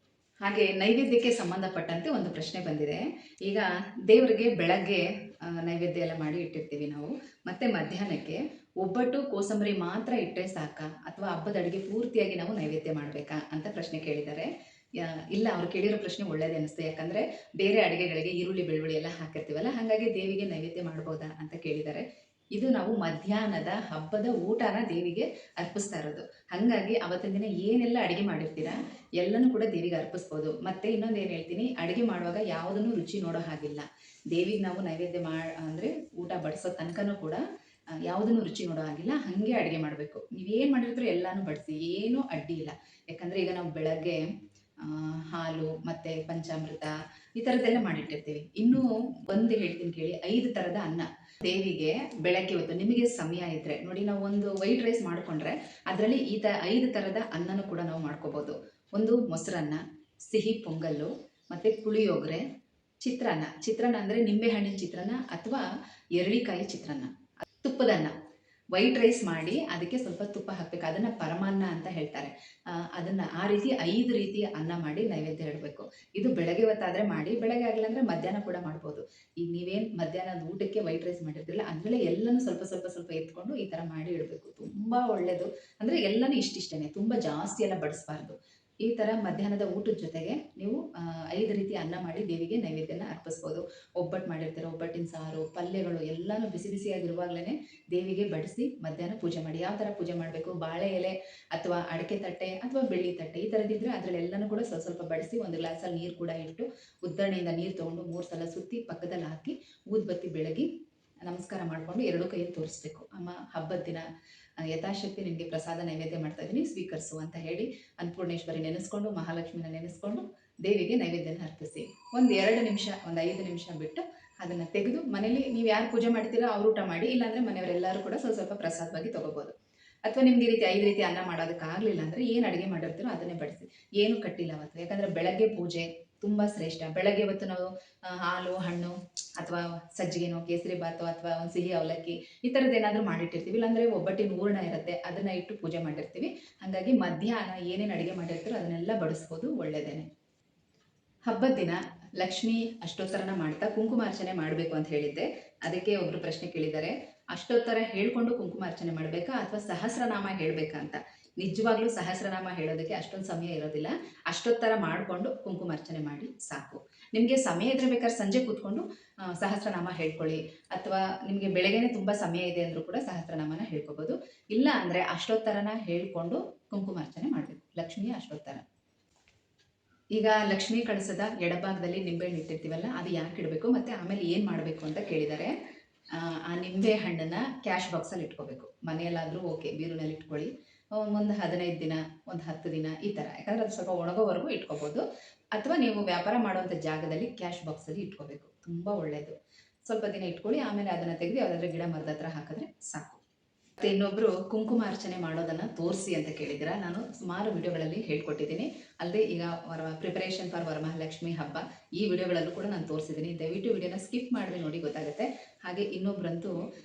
ಹಾಗೆ ನೈವೇದ್ಯಕ್ಕೆ ಸಂಬಂಧಪಟ್ಟಂತೆ ಒಂದು ಪ್ರಶ್ನೆ ಬಂದಿದೆ. ಈಗ ದೇವರಿಗೆ ಬೆಳಗ್ಗೆ ನೈವೇದ್ಯ ಎಲ್ಲ ಮಾಡಿ ಇಟ್ಟಿರ್ತೀವಿ ನಾವು, ಮತ್ತು ಮಧ್ಯಾಹ್ನಕ್ಕೆ ಒಬ್ಬಟ್ಟು, ಕೋಸಂಬರಿ ಮಾತ್ರ ಇಟ್ಟರೆ ಸಾಕಾ, ಅಥವಾ ಹಬ್ಬದ ಅಡುಗೆ ಪೂರ್ತಿಯಾಗಿ ನಾವು ನೈವೇದ್ಯ ಮಾಡಬೇಕಾ ಅಂತ ಪ್ರಶ್ನೆ ಕೇಳಿದ್ದಾರೆ. ಇಲ್ಲ, ಅವ್ರು ಕೇಳಿರೋ ಪ್ರಶ್ನೆ ಒಳ್ಳೇದೇ ಅನಿಸ್ತು. ಯಾಕಂದರೆ ಬೇರೆ ಅಡುಗೆಗಳಿಗೆ ಈರುಳ್ಳಿ, ಬೆಳ್ಳುಳ್ಳಿ ಎಲ್ಲ ಹಾಕಿರ್ತೀವಲ್ಲ, ಹಾಗಾಗಿ ದೇವಿಗೆ ನೈವೇದ್ಯ ಮಾಡ್ಬೋದಾ ಅಂತ ಕೇಳಿದ್ದಾರೆ. ಇದು ನಾವು ಮಧ್ಯಾಹ್ನದ ಹಬ್ಬದ ಊಟನ ದೇವಿಗೆ ಅರ್ಪಿಸ್ತಾ ಇರೋದು. ಹಾಗಾಗಿ ಅವತ್ತಿನ ದಿನ ಏನೆಲ್ಲ ಅಡುಗೆ ಮಾಡಿರ್ತೀರಾ ಎಲ್ಲನೂ ಕೂಡ ದೇವಿಗೆ ಅರ್ಪಿಸ್ಬೋದು. ಮತ್ತು ಇನ್ನೊಂದು ಏನು ಹೇಳ್ತೀನಿ, ಅಡುಗೆ ಮಾಡುವಾಗ ಯಾವುದನ್ನು ರುಚಿ ನೋಡೋ ಹಾಗಿಲ್ಲ. ದೇವಿಗೆ ನಾವು ನೈವೇದ್ಯ ಅಂದರೆ ಊಟ ಬಡಿಸೋ ತನಕನೂ ಕೂಡ ಯಾವುದನ್ನು ರುಚಿ ನೋಡೋ ಹಾಗಿಲ್ಲ. ಹಾಗೆ ಅಡುಗೆ ಮಾಡಬೇಕು. ನೀವೇನು ಮಾಡಿರ್ತೀರೋ ಎಲ್ಲನೂ ಬಡಿಸಿ, ಏನೂ ಅಡ್ಡಿ ಇಲ್ಲ. ಯಾಕಂದರೆ ಈಗ ನಾವು ಬೆಳಗ್ಗೆ ಹಾಲು ಮತ್ತು ಪಂಚಾಮೃತ ಈ ಥರದ್ದೆಲ್ಲ ಮಾಡಿಟ್ಟಿರ್ತೀವಿ. ಇನ್ನೂ ಒಂದು ಹೇಳ್ತೀನಿ ಕೇಳಿ, 5 ಥರದ ಅನ್ನ ದೇವಿಗೆ ಬೆಳಗ್ಗೆ ಹೊತ್ತು ನಿಮಗೆ ಸಮಯ ಇದ್ದರೆ ನೋಡಿ, ನಾವು ಒಂದು ವೈಟ್ ರೈಸ್ ಮಾಡಿಕೊಂಡ್ರೆ ಅದರಲ್ಲಿ 5 ಥರದ ಅನ್ನನೂ ಕೂಡ ನಾವು ಮಾಡ್ಕೋಬೋದು. ಒಂದು ಮೊಸರನ್ನ, ಸಿಹಿ ಪೊಂಗಲ್ಲು, ಮತ್ತು ಪುಳಿಯೋಗರೆ, ಚಿತ್ರಾನ್ನ ಅಂದರೆ ನಿಂಬೆಹಣ್ಣಿನ ಚಿತ್ರಾನ್ನ ಅಥವಾ ಎರಳಿಕಾಯಿ ಚಿತ್ರಾನ್ನ, ತುಪ್ಪದನ್ನ. ವೈಟ್ ರೈಸ್ ಮಾಡಿ ಅದಕ್ಕೆ ಸ್ವಲ್ಪ ತುಪ್ಪ ಹಾಕಬೇಕು. ಅದನ್ನು ಪರಮಾನ್ನ ಅಂತ ಹೇಳ್ತಾರೆ. ಅದನ್ನು ಆ ರೀತಿ 5 ರೀತಿಯ ಅನ್ನ ಮಾಡಿ ನೈವೇದ್ಯ ಇಡಬೇಕು. ಇದು ಬೆಳಗ್ಗೆ ಹೊತ್ತಾದರೆ ಮಾಡಿ, ಬೆಳಗ್ಗೆ ಆಗಿಲ್ಲ ಅಂದರೆ ಮಧ್ಯಾಹ್ನ ಕೂಡ ಮಾಡ್ಬೋದು. ಈಗ ನೀವೇನು ಮಧ್ಯಾಹ್ನದ ಊಟಕ್ಕೆ ವೈಟ್ ರೈಸ್ ಮಾಡಿರ್ತಿರಲ್ಲ ಅದರಲ್ಲೇ ಎಲ್ಲನೂ ಸ್ವಲ್ಪ ಸ್ವಲ್ಪ ಸ್ವಲ್ಪ ಎತ್ಕೊಂಡು ಈ ಥರ ಮಾಡಿ ಇಡಬೇಕು. ತುಂಬ ಒಳ್ಳೆಯದು. ಅಂದರೆ ಎಲ್ಲನೂ ಇಷ್ಟಿಷ್ಟೇ, ತುಂಬ ಜಾಸ್ತಿ ಎಲ್ಲ ಬಡಿಸ್ಬಾರ್ದು. ಈ ಥರ ಮಧ್ಯಾಹ್ನದ ಊಟದ ಜೊತೆಗೆ ನೀವು 5 ರೀತಿ ಅನ್ನ ಮಾಡಿ ದೇವಿಗೆ ನೈವೇದ್ಯನ ಅರ್ಪಿಸ್ಬೋದು. ಒಬ್ಬಟ್ಟು ಮಾಡಿರ್ತೀರ, ಒಬ್ಬಟ್ಟಿನ ಸಾರು, ಪಲ್ಯಗಳು ಎಲ್ಲನೂ ಬಿಸಿ ಬಿಸಿಯಾಗಿರುವಾಗಲೇ ದೇವಿಗೆ ಬಡಿಸಿ ಮಧ್ಯಾಹ್ನ ಪೂಜೆ ಮಾಡಿ. ಯಾವ ಥರ ಪೂಜೆ ಮಾಡಬೇಕು? ಬಾಳೆ ಎಲೆ ಅಥವಾ ಅಡಿಕೆ ತಟ್ಟೆ ಅಥವಾ ಬೆಳ್ಳಿ ತಟ್ಟೆ ಈ ಥರದ್ದಿದ್ರೆ ಅದರಲ್ಲೆಲ್ಲನೂ ಕೂಡ ಸ್ವಲ್ಪ ಸ್ವಲ್ಪ ಬಡಿಸಿ ಒಂದು ಗ್ಲಾಸಲ್ಲಿ ನೀರು ಕೂಡ ಇಟ್ಟು ಉದ್ದರಣೆಯಿಂದ ನೀರು ತೊಗೊಂಡು 3 ಸಲ ಸುತ್ತಿ ಪಕ್ಕದಲ್ಲಿ ಹಾಕಿ ಊದ್ಬತ್ತಿ ಬೆಳಗಿ ನಮಸ್ಕಾರ ಮಾಡಿಕೊಂಡು 2 ಕೈಯಲ್ಲಿ ತೋರಿಸ್ಬೇಕು. ಅಮ್ಮ ಹಬ್ಬದ ದಿನ ಯಥಾಶಕ್ತಿ ನಿಮಗೆ ಪ್ರಸಾದ ನೈವೇದ್ಯ ಮಾಡ್ತಾ ಇದ್ದೀನಿ, ಸ್ವೀಕರಿಸು ಅಂತ ಹೇಳಿ ಅನ್ನಪೂರ್ಣೇಶ್ವರಿ ನೆನೆಸ್ಕೊಂಡು ಮಹಾಲಕ್ಷ್ಮಿನ ನೆನೆಸ್ಕೊಂಡು ದೇವಿಗೆ ನೈವೇದ್ಯನ ಅರ್ಪಿಸಿ. ಒಂದು 2 ನಿಮಿಷ, ಒಂದು 5 ನಿಮಿಷ ಬಿಟ್ಟು ಅದನ್ನು ತೆಗೆದು ಮನೇಲಿ ನೀವು ಯಾರು ಪೂಜೆ ಮಾಡ್ತೀರೋ ಅವ್ರು ಊಟ ಮಾಡಿ, ಇಲ್ಲಾಂದರೆ ಮನೆಯವರೆಲ್ಲರೂ ಕೂಡ ಸ್ವಲ್ಪ ಸ್ವಲ್ಪ ಪ್ರಸಾದವಾಗಿ ತೊಗೋಬೋದು. ಅಥವಾ ನಿಮ್ಗೆ ಈ ರೀತಿ 5 ರೀತಿ ಅನ್ನ ಮಾಡೋದಕ್ಕಾಗಲಿಲ್ಲ ಅಂದರೆ ಏನು ಅಡುಗೆ ಮಾಡಿರ್ತೀರೋ ಅದನ್ನೇ ಬಡಿಸಿ. ಏನು ಕಟ್ಟಿಲ್ಲ ಅವತ್ತು, ಯಾಕಂದರೆ ಬೆಳಗ್ಗೆ ಪೂಜೆ ತುಂಬ ಶ್ರೇಷ್ಠ. ಬೆಳಗ್ಗೆ ಇವತ್ತು ನಾವು ಹಾಲು ಹಣ್ಣು ಅಥವಾ ಸಜ್ಜಿಗೆನೋ ಕೇಸರಿ ಬಾತು ಅಥವಾ ಒಂದು ಸಿಹಿ ಅವಲಕ್ಕಿ ಈ ಥರದ್ದು ಏನಾದರೂ ಮಾಡಿಟ್ಟಿರ್ತೀವಿ, ಇಲ್ಲಾಂದರೆ ಒಬ್ಬಟ್ಟಿನ ಹೂರಣ ಇರುತ್ತೆ ಅದನ್ನು ಇಟ್ಟು ಪೂಜೆ ಮಾಡಿರ್ತೀವಿ. ಹಾಗಾಗಿ ಮಧ್ಯಾಹ್ನ ಏನೇನು ಅಡುಗೆ ಮಾಡಿರ್ತೀರೋ ಅದನ್ನೆಲ್ಲ ಬಡಿಸ್ಬೋದು, ಒಳ್ಳೆಯದೇನೆ. ಹಬ್ಬದ ದಿನ ಲಕ್ಷ್ಮೀ ಅಷ್ಟೋತ್ತರನ ಮಾಡ್ತಾ ಕುಂಕುಮಾರ್ಚನೆ ಮಾಡಬೇಕು ಅಂತ ಹೇಳಿದ್ದೆ. ಅದಕ್ಕೆ ಒಬ್ಬರು ಪ್ರಶ್ನೆ ಕೇಳಿದ್ದಾರೆ, ಅಷ್ಟೋತ್ತರ ಹೇಳ್ಕೊಂಡು ಕುಂಕುಮಾರ್ಚನೆ ಮಾಡಬೇಕಾ ಅಥವಾ ಸಹಸ್ರನಾಮ ಹೇಳಬೇಕಾ ಅಂತ. ನಿಜವಾಗ್ಲೂ ಸಹಸ್ರನಾಮ ಹೇಳೋದಕ್ಕೆ ಅಷ್ಟೊಂದು ಸಮಯ ಇರೋದಿಲ್ಲ. ಅಷ್ಟೋತ್ತರ ಮಾಡಿಕೊಂಡು ಕುಂಕುಮಾರ್ಚನೆ ಮಾಡಿ ಸಾಕು. ನಿಮಗೆ ಸಮಯ ಇದ್ರೆ ಬೇಕಾದ್ರೆ ಸಂಜೆ ಕೂತ್ಕೊಂಡು ಸಹಸ್ರನಾಮ ಹೇಳ್ಕೊಳ್ಳಿ, ಅಥವಾ ನಿಮಗೆ ಬೆಳಗ್ಗೆನೇ ತುಂಬ ಸಮಯ ಇದೆ ಅಂದರೂ ಕೂಡ ಸಹಸ್ರನಾಮನ ಹೇಳ್ಕೊಬೋದು. ಇಲ್ಲ ಅಂದರೆ ಅಷ್ಟೋತ್ತರನ ಹೇಳ್ಕೊಂಡು ಕುಂಕುಮಾರ್ಚನೆ ಮಾಡಬೇಕು, ಲಕ್ಷ್ಮಿಯ ಅಷ್ಟೋತ್ತರ. ಈಗ ಲಕ್ಷ್ಮೀ ಕಳಸದ ಎಡಭಾಗದಲ್ಲಿ ನಿಂಬೆಹಣ್ಣು ಇಟ್ಟಿರ್ತೀವಲ್ಲ, ಅದು ಯಾಕೆ ಇಡಬೇಕು ಮತ್ತು ಆಮೇಲೆ ಏನು ಮಾಡಬೇಕು ಅಂತ ಕೇಳಿದ್ದಾರೆ. ಆ ನಿಂಬೆ ಹಣ್ಣನ್ನು ಕ್ಯಾಶ್ ಬಾಕ್ಸಲ್ಲಿ ಇಟ್ಕೋಬೇಕು. ಮನೆಯಲ್ಲಾದರೂ ಓಕೆ, ಬೀರುನಲ್ಲಿ ಇಟ್ಕೊಳ್ಳಿ. ಒಂದು 15 ದಿನ, ಒಂದು 10 ದಿನ ಈ ಥರ, ಯಾಕಂದರೆ ಅದು ಸ್ವಲ್ಪ ಒಣಗೋವರೆಗೂ ಇಟ್ಕೋಬೋದು. ಅಥವಾ ನೀವು ವ್ಯಾಪಾರ ಮಾಡುವಂಥ ಜಾಗದಲ್ಲಿ ಕ್ಯಾಶ್ ಬಾಕ್ಸಲ್ಲಿ ಇಟ್ಕೋಬೇಕು, ತುಂಬ ಒಳ್ಳೆಯದು. ಸ್ವಲ್ಪ ದಿನ ಇಟ್ಕೊಳ್ಳಿ, ಆಮೇಲೆ ಅದನ್ನು ತೆಗೆದು ಯಾವುದಾದ್ರೂ ಗಿಡ ಮರದ ಹತ್ರ ಹಾಕಿದ್ರೆ ಸಾಕು. ಮತ್ತು ಇನ್ನೊಬ್ಬರು ಕುಂಕುಮಾರ್ಚನೆ ಮಾಡೋದನ್ನು ತೋರಿಸಿ ಅಂತ ಕೇಳಿದ್ದೀರಾ. ನಾನು ಸುಮಾರು ವಿಡಿಯೋಗಳಲ್ಲಿ ಹೇಳ್ಕೊಟ್ಟಿದ್ದೀನಿ. ಅಲ್ಲದೆ ಈಗ ಪ್ರಿಪರೇಷನ್ ಫಾರ್ ವರಮಹಾಲಕ್ಷ್ಮಿ ಹಬ್ಬ ಈ ವಿಡಿಯೋಗಳಲ್ಲೂ ಕೂಡ ನಾನು ತೋರಿಸಿದ್ದೀನಿ. ದಯವಿಟ್ಟು ವಿಡಿಯೋನ ಸ್ಕಿಪ್ ಮಾಡಿದ್ರೆ ನೋಡಿ, ಗೊತ್ತಾಗುತ್ತೆ. ಹಾಗೆ ಇನ್ನೊಬ್ಬರಂತೂ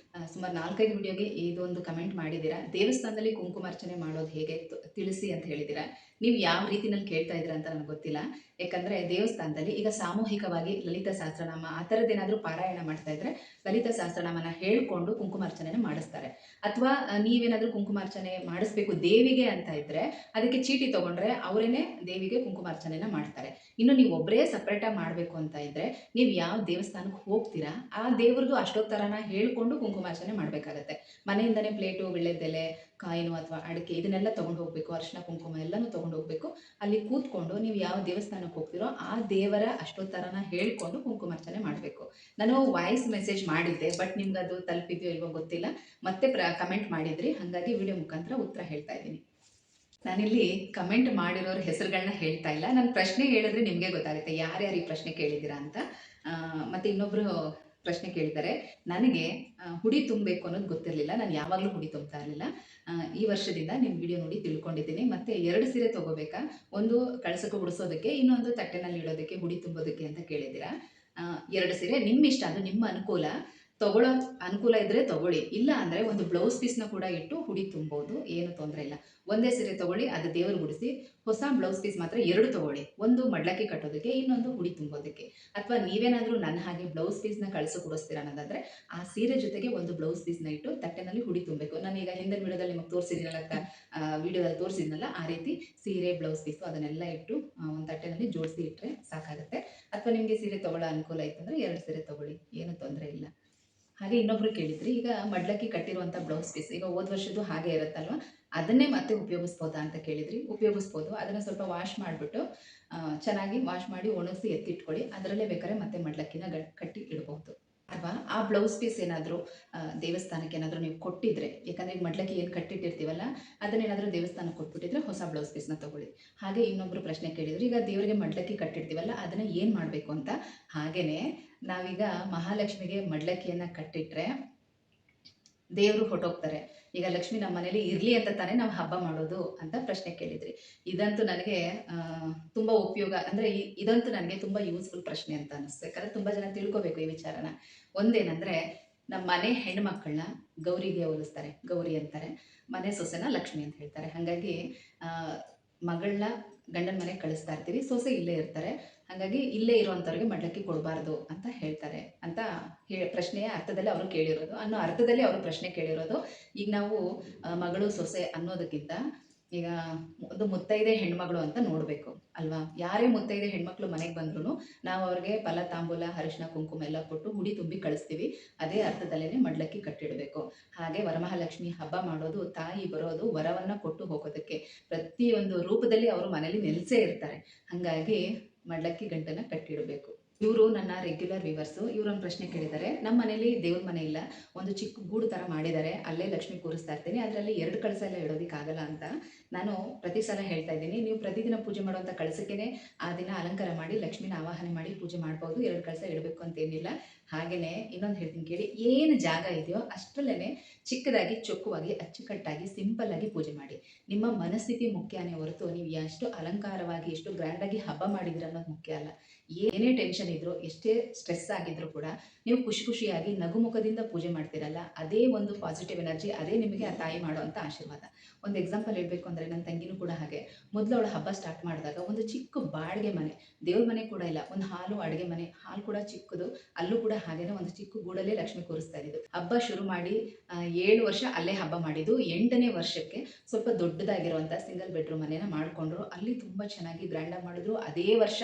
ಸುಮಾರು 4-5 ವಿಡಿಯೋಗೆ ಇದೊಂದು ಕಮೆಂಟ್ ಮಾಡಿದ್ದೀರಾ, ದೇವಸ್ಥಾನದಲ್ಲಿ ಕುಂಕುಮಾರ್ಚನೆ ಮಾಡೋದು ಹೇಗೆ ತಿಳಿಸಿ ಅಂತ ಹೇಳಿದ್ದೀರಾ. ನೀವು ಯಾವ ರೀತಿನಲ್ಲಿ ಕೇಳ್ತಾ ಇದ್ದೀರಾ ಅಂತ ನನಗೆ ಗೊತ್ತಿಲ್ಲ. ಯಾಕಂದರೆ ದೇವಸ್ಥಾನದಲ್ಲಿ ಈಗ ಸಾಮೂಹಿಕವಾಗಿ ಲಲಿತ ಸಹಸ್ರನಾಮ ಆ ಥರದ್ದೇನಾದರೂ ಪಾರಾಯಣ ಮಾಡ್ತಾ ಇದ್ರೆ ಲಲಿತ ಸಹಸ್ರನಾಮನ ಹೇಳ್ಕೊಂಡು ಕುಂಕುಮಾರ್ಚನೆನ ಮಾಡಿಸ್ತಾರೆ. ಅಥವಾ ನೀವೇನಾದರೂ ಕುಂಕುಮಾರ್ಚನೆ ಮಾಡಿಸ್ಬೇಕು ದೇವಿಗೆ ಅಂತ ಇದ್ದರೆ ಅದಕ್ಕೆ ಚೀಟಿ ತೊಗೊಂಡ್ರೆ ಅವರೇನೆ ದೇವಿಗೆ ಕುಂಕುಮಾರ್ಚನೆನ ಮಾಡ್ತಾರೆ. ಇನ್ನು ನೀವು ಒಬ್ಬರೇ ಸಪ್ರೇಟಾಗಿ ಮಾಡಬೇಕು ಅಂತ ಇದ್ದರೆ ನೀವು ಯಾವ ದೇವಸ್ಥಾನಕ್ಕೆ ಹೋಗ್ತೀರಾ ಆ ದೇವ್ರದ್ದು ಅಷ್ಟೋತ್ತರನ ಹೇಳ್ಕೊಂಡು ಕುಂಕುಮಾರ್ಚನೆ ಮಾಡಬೇಕಾಗತ್ತೆ. ಮನೆಯಿಂದನೇ ಪ್ಲೇಟು, ವಿಳ್ಳೆದೆಲೆ, ಕಾಯಿನು ಅಥವಾ ಅಡಿಕೆ ಇದನ್ನೆಲ್ಲ ತೊಗೊಂಡು ಹೋಗಬೇಕು, ಅರಿಶಿನ ಕುಂಕುಮ ಎಲ್ಲನೂ ತೊಗೊಂಡು ಹೋಗಬೇಕು. ಅಲ್ಲಿ ಕೂತ್ಕೊಂಡು ನೀವು ಯಾವ ದೇವಸ್ಥಾನಕ್ಕೆ ಹೋಗ್ತೀರೋ ಆ ದೇವರ ಅಷ್ಟೋತ್ತರನ ಹೇಳ್ಕೊಂಡು ಕುಂಕುಮಾರ್ಚನೆ ಮಾಡಬೇಕು. ನಾನು ವಾಯ್ಸ್ ಮೆಸೇಜ್ ಮಾಡಿದ್ದೆ, ಬಟ್ ನಿಮ್ಗೆ ಅದು ತಲುಪಿದೆಯೋ ಇಲ್ವೋ ಗೊತ್ತಿಲ್ಲ. ಮತ್ತೆ ಕಮೆಂಟ್ ಮಾಡಿದ್ರಿ, ಹಾಗಾಗಿ ವಿಡಿಯೋ ಮುಖಾಂತರ ಉತ್ತರ ಹೇಳ್ತಾ ಇದ್ದೀನಿ. ನಾನಿಲ್ಲಿ ಕಮೆಂಟ್ ಮಾಡಿರೋರ ಹೆಸರುಗಳನ್ನ ಹೇಳ್ತಾ ಇಲ್ಲ. ನಾನು ಪ್ರಶ್ನೆ ಹೇಳಿದ್ರೆ ನಿಮಗೆ ಗೊತ್ತಾಗುತ್ತೆ ಯಾರ್ಯಾರು ಈ ಪ್ರಶ್ನೆ ಕೇಳಿದ್ದೀರಾ ಅಂತ. ಮತ್ತು ಇನ್ನೊಬ್ಬರು ಪ್ರಶ್ನೆ ಕೇಳಿದ್ದಾರೆ, ನನಗೆ ಹುಡಿ ತುಂಬಬೇಕು ಅನ್ನೋದು ಗೊತ್ತಿರಲಿಲ್ಲ, ನಾನು ಯಾವಾಗಲೂ ಹುಡಿ ತುಂಬ್ತಾ ಇರಲಿಲ್ಲ. ಈ ವರ್ಷದಿಂದ ನಿಮ್ಮ ವಿಡಿಯೋ ನೋಡಿ ತಿಳ್ಕೊಂಡಿದ್ದೀನಿ. ಮತ್ತು 2 ಸೀರೆ ತೊಗೋಬೇಕಾ, ಒಂದು ಕಳಸಕ್ಕೆ ಉಡಿಸೋದಕ್ಕೆ, ಇನ್ನೊಂದು ತಟ್ಟೆನಲ್ಲಿ ಇಡೋದಕ್ಕೆ, ಹುಡಿ ತುಂಬೋದಕ್ಕೆ ಅಂತ ಕೇಳಿದ್ದೀರಾ. 2 ಸೀರೆ ನಿಮ್ಮ ಇಷ್ಟ, ಅದು ನಿಮ್ಮ ಅನುಕೂಲ. ತೊಗೊಳ್ಳೋ ಅನುಕೂಲ ಇದ್ದರೆ ತೊಗೊಳ್ಳಿ, ಇಲ್ಲ ಅಂದರೆ ಒಂದು ಬ್ಲೌಸ್ ಪೀಸ್ನ ಕೂಡ ಇಟ್ಟು ಹುಡಿ ತುಂಬೋದು, ಏನು ತೊಂದರೆ ಇಲ್ಲ. ಒಂದೇ ಸೀರೆ ತೊಗೊಳ್ಳಿ, ಅದು ದೇವರು ಗುಡಿಸಿ. ಹೊಸ ಬ್ಲೌಸ್ ಪೀಸ್ ಮಾತ್ರ 2 ತೊಗೊಳ್ಳಿ, ಒಂದು ಮಡ್ಲಕ್ಕಿ ಕಟ್ಟೋದಕ್ಕೆ, ಇನ್ನೊಂದು ಹುಡಿ ತುಂಬೋದಕ್ಕೆ. ಅಥವಾ ನೀವೇನಾದರೂ ನನ್ನ ಹಾಗೆ ಬ್ಲೌಸ್ ಪೀಸ್ನ ಕಳಿಸೋ ಕೊಡಿಸ್ತೀರ ಅನ್ನೋದಾದರೆ ಆ ಸೀರೆ ಜೊತೆಗೆ ಒಂದು ಬ್ಲೌಸ್ ಪೀಸ್ನ ಇಟ್ಟು ತಟ್ಟೆನಲ್ಲಿ ಹುಡಿ ತುಂಬಬೇಕು. ನಾನೀಗ ಹಿಂದಿನ ವಿಡಿಯೋದಲ್ಲಿ ನಿಮಗೆ ತೋರಿಸಿದ್ದೀನಲ್ಲ, ವಿಡಿಯೋದಲ್ಲಿ ತೋರಿಸಿದ್ನಲ್ಲ, ಆ ರೀತಿ ಸೀರೆ ಬ್ಲೌಸ್ ಪೀಸು ಅದನ್ನೆಲ್ಲ ಇಟ್ಟು ಒಂದು ತಟ್ಟೆನಲ್ಲಿ ಜೋಡಿಸಿ ಇಟ್ಟರೆ ಸಾಕಾಗುತ್ತೆ. ಅಥವಾ ನಿಮಗೆ ಸೀರೆ ತೊಗೊಳ್ಳೋ ಅನುಕೂಲ ಇತ್ತಂದರೆ 2 ಸೀರೆ ತೊಗೊಳ್ಳಿ, ಏನೂ ತೊಂದರೆ ಇಲ್ಲ. ಹಾಗೆ ಇನ್ನೊಬ್ರು ಕೇಳಿದ್ರಿ, ಈಗ ಮಡ್ಲಕ್ಕಿ ಕಟ್ಟಿರುವಂಥ ಬ್ಲೌಸ್ ಪೀಸ್ ಈಗ ಹೋದ ವರ್ಷದ್ದು ಹಾಗೆ ಇರುತ್ತಲ್ವ, ಅದನ್ನೇ ಮತ್ತೆ ಉಪಯೋಗಿಸ್ಬೋದಾ ಅಂತ ಕೇಳಿದ್ರಿ. ಉಪಯೋಗಿಸ್ಬೋದು. ಅದನ್ನು ಸ್ವಲ್ಪ ವಾಶ್ ಮಾಡಿಬಿಟ್ಟು ಚೆನ್ನಾಗಿ ವಾಶ್ ಮಾಡಿ ಒಣಗಿಸಿ ಎತ್ತಿಟ್ಕೊಳ್ಳಿ. ಅದರಲ್ಲೇ ಬೇಕಾದ್ರೆ ಮತ್ತೆ ಮಡ್ಲಕ್ಕಿನ ಕಟ್ಟಿ ಇಡ್ಬೋದು. ಅಥವಾ ಆ ಬ್ಲೌಸ್ ಪೀಸ್ ಏನಾದರೂ ದೇವಸ್ಥಾನಕ್ಕೆ ಏನಾದರೂ ನೀವು ಕೊಟ್ಟಿದ್ರೆ, ಯಾಕಂದರೆ ಈಗ ಮಡ್ಲಕ್ಕಿ ಏನು ಕಟ್ಟಿಟ್ಟಿರ್ತೀವಲ್ಲ ಅದನ್ನೇನಾದರೂ ದೇವಸ್ಥಾನಕ್ಕೆ ಕೊಟ್ಬಿಟ್ಟಿದ್ರೆ ಹೊಸ ಬ್ಲೌಸ್ ಪೀಸ್ನ ತೊಗೊಳ್ಳಿ. ಹಾಗೆ ಇನ್ನೊಬ್ಬರು ಪ್ರಶ್ನೆ ಕೇಳಿದ್ರು, ಈಗ ದೇವರಿಗೆ ಮಡ್ಲಕ್ಕಿ ಕಟ್ಟಿರ್ತೀವಲ್ಲ ಅದನ್ನು ಏನು ಮಾಡಬೇಕು ಅಂತ. ಹಾಗೆಯೇ ನಾವೀಗ ಮಹಾಲಕ್ಷ್ಮಿಗೆ ಮಡ್ಲಕ್ಕಿಯನ್ನು ಕಟ್ಟಿಟ್ರೆ ದೇವರು ಹೊಟ್ಟೋಗ್ತಾರೆ. ಈಗ ಲಕ್ಷ್ಮಿ ನಮ್ಮ ಮನೇಲಿ ಇರಲಿ ಅಂತ ತಾನೇ ನಾವು ಹಬ್ಬ ಮಾಡೋದು ಅಂತ ಪ್ರಶ್ನೆ ಕೇಳಿದ್ರಿ. ಇದಂತೂ ನನಗೆ ತುಂಬ ಉಪಯೋಗ, ಅಂದರೆ ಇದಂತೂ ನನಗೆ ತುಂಬ ಯೂಸ್ಫುಲ್ ಪ್ರಶ್ನೆ ಅಂತ ಅನ್ನಿಸ್ತು. ಯಾಕಂದರೆ ತುಂಬ ಜನ ತಿಳ್ಕೊಬೇಕು ಈ ವಿಚಾರನ. ಒಂದೇನೆಂದರೆ, ನಮ್ಮ ಮನೆ ಹೆಣ್ಮಕ್ಳನ್ನ ಗೌರಿಗೆ ಹೋಲಿಸ್ತಾರೆ, ಗೌರಿ ಅಂತಾರೆ. ಮನೆ ಸೊಸೆನ ಲಕ್ಷ್ಮಿ ಅಂತ ಹೇಳ್ತಾರೆ. ಹಾಗಾಗಿ ಮಗಳನ್ನ ಗಂಡನ ಮನೆಗೆ ಕಳಿಸ್ತಾ ಇರ್ತೀವಿ, ಸೊಸೆ ಇಲ್ಲೇ ಇರ್ತಾರೆ. ಹಾಗಾಗಿ ಇಲ್ಲೇ ಇರೋವಂಥವ್ರಿಗೆ ಮಡ್ಲಕ್ಕಿ ಕೊಡಬಾರ್ದು ಅಂತ ಹೇಳ್ತಾರೆ ಅಂತ ಪ್ರಶ್ನೆಯ ಅರ್ಥದಲ್ಲಿ ಅವರು ಕೇಳಿರೋದು, ಅನ್ನೋ ಅರ್ಥದಲ್ಲಿ ಅವರು ಪ್ರಶ್ನೆ ಕೇಳಿರೋದು. ಈಗ ನಾವು ಮಗಳು ಸೊಸೆ ಅನ್ನೋದಕ್ಕಿಂತ ಈಗ ಒಂದು ಮುತ್ತೈದೆ ಹೆಣ್ಮಗಳು ಅಂತ ನೋಡಬೇಕು ಅಲ್ವಾ? ಯಾರೇ ಮುತ್ತೈದೆ ಹೆಣ್ಮಕ್ಳು ಮನೆಗೆ ಬಂದ್ರೂ ನಾವು ಅವ್ರಿಗೆ ಫಲ ತಾಂಬೂಲ ಅರಿಶಿನ ಕುಂಕುಮ ಎಲ್ಲ ಕೊಟ್ಟು ಹುಡಿ ತುಂಬಿ ಕಳಿಸ್ತೀವಿ. ಅದೇ ಅರ್ಥದಲ್ಲೇ ಮಡ್ಲಕ್ಕಿ ಕಟ್ಟಿಡಬೇಕು. ಹಾಗೆ ವರಮಹಾಲಕ್ಷ್ಮಿ ಹಬ್ಬ ಮಾಡೋದು ತಾಯಿ ಬರೋದು ವರವನ್ನು ಕೊಟ್ಟು ಹೋಗೋದಕ್ಕೆ. ಪ್ರತಿಯೊಂದು ರೂಪದಲ್ಲಿ ಅವರು ಮನೇಲಿ ನೆಲೆಸೇ ಇರ್ತಾರೆ. ಹಾಗಾಗಿ ಮಡ್ಲಕ್ಕಿ ಗಂಟನ್ನು ಕಟ್ಟಿಡಬೇಕು. ಇವರು ನನ್ನ ರೆಗ್ಯುಲರ್ ವ್ಯೂವರ್ಸು. ಇವರೊಂದು ಪ್ರಶ್ನೆ ಕೇಳಿದ್ದಾರೆ. ನಮ್ಮ ಮನೇಲಿ ದೇವ್ರ ಮನೆ ಇಲ್ಲ, ಒಂದು ಚಿಕ್ಕ ಗೂಡು ಥರ ಮಾಡಿದ್ದಾರೆ, ಅಲ್ಲೇ ಲಕ್ಷ್ಮಿ ಕೂರಿಸ್ತಾ ಇರ್ತೀನಿ, ಅದರಲ್ಲಿ 2 ಕಳಸ ಎಲ್ಲ ಇಡೋದಕ್ಕಾಗಲ್ಲ ಅಂತ ನಾನು ಪ್ರತಿ ಸಲ ಹೇಳ್ತಾ ಇದ್ದೀನಿ. ನೀವು ಪ್ರತಿದಿನ ಪೂಜೆ ಮಾಡುವಂಥ ಕಳಸಕ್ಕೇ ಆ ದಿನ ಅಲಂಕಾರ ಮಾಡಿ ಲಕ್ಷ್ಮಿನ ಆವಾಹನೆ ಮಾಡಿ ಪೂಜೆ ಮಾಡ್ಬೋದು. 2 ಕಳಸ ಇಡಬೇಕು ಅಂತೇನಿಲ್ಲ. ಹಾಗೆಯೇ ಇನ್ನೊಂದು ಹೇಳ್ತೀನಿ ಕೇಳಿ. ಏನು ಜಾಗ ಇದೆಯೋ ಅಷ್ಟರಲ್ಲೇ ಚಿಕ್ಕದಾಗಿ ಚೊಕ್ಕವಾಗಿ ಅಚ್ಚುಕಟ್ಟಾಗಿ ಸಿಂಪಲ್ಲಾಗಿ ಪೂಜೆ ಮಾಡಿ. ನಿಮ್ಮ ಮನಸ್ಥಿತಿ ಮುಖ್ಯನೇ ಹೊರತು ನೀವು ಎಷ್ಟು ಅಲಂಕಾರವಾಗಿ ಎಷ್ಟು ಗ್ರ್ಯಾಂಡಾಗಿ ಹಬ್ಬ ಮಾಡಿದ್ದೀರ ಅನ್ನೋದು ಮುಖ್ಯ ಅಲ್ಲ. ಏನೇ ಟೆನ್ಷನ್ ಇದ್ದರೂ ಎಷ್ಟೇ ಸ್ಟ್ರೆಸ್ ಆಗಿದ್ರೂ ಕೂಡ ನೀವು ಖುಷಿಯಾಗಿ ನಗುಮುಖದಿಂದ ಪೂಜೆ ಮಾಡ್ತೀರಲ್ಲ, ಅದೇ ಒಂದು ಪಾಸಿಟಿವ್ ಎನರ್ಜಿ, ಅದೇ ನಿಮಗೆ ಆ ತಾಯಿ ಮಾಡುವಂಥ ಆಶೀರ್ವಾದ. ಒಂದು ಎಕ್ಸಾಂಪಲ್ ಹೇಳಬೇಕು ಅಂದರೆ ನನ್ನ ತಂಗಿನೂ ಕೂಡ ಹಾಗೆ. ಮೊದಲು ಅವಳು ಹಬ್ಬ ಸ್ಟಾರ್ಟ್ ಮಾಡಿದಾಗ ಒಂದು ಚಿಕ್ಕ ಬಾಡಿಗೆ ಮನೆ, ದೇವ್ರ ಮನೆ ಕೂಡ ಇಲ್ಲ, ಒಂದು ಹಾಲು ಅಡುಗೆ ಮನೆ, ಹಾಲು ಕೂಡ ಚಿಕ್ಕದು, ಅಲ್ಲೂ ಕೂಡ ಹಾಗೇನೆ ಒಂದು ಚಿಕ್ಕ ಗೂಡಲ್ಲೇ ಲಕ್ಷ್ಮಿ ಕೂರಿಸ್ತಾ ಇದ್ದು. ಹಬ್ಬ ಶುರು ಮಾಡಿ 7 ವರ್ಷ ಅಲ್ಲೇ ಹಬ್ಬ ಮಾಡಿದ್ದು. 8ನೇ ವರ್ಷಕ್ಕೆ ಸ್ವಲ್ಪ ದೊಡ್ಡದಾಗಿರುವಂಥ ಸಿಂಗಲ್ ಬೆಡ್ರೂಮ್ ಮನೇನ ಮಾಡಿಕೊಂಡ್ರು. ಅಲ್ಲಿ ತುಂಬ ಚೆನ್ನಾಗಿ ಗ್ರ್ಯಾಂಡಾಗಿ ಮಾಡಿದ್ರು. ಅದೇ ವರ್ಷ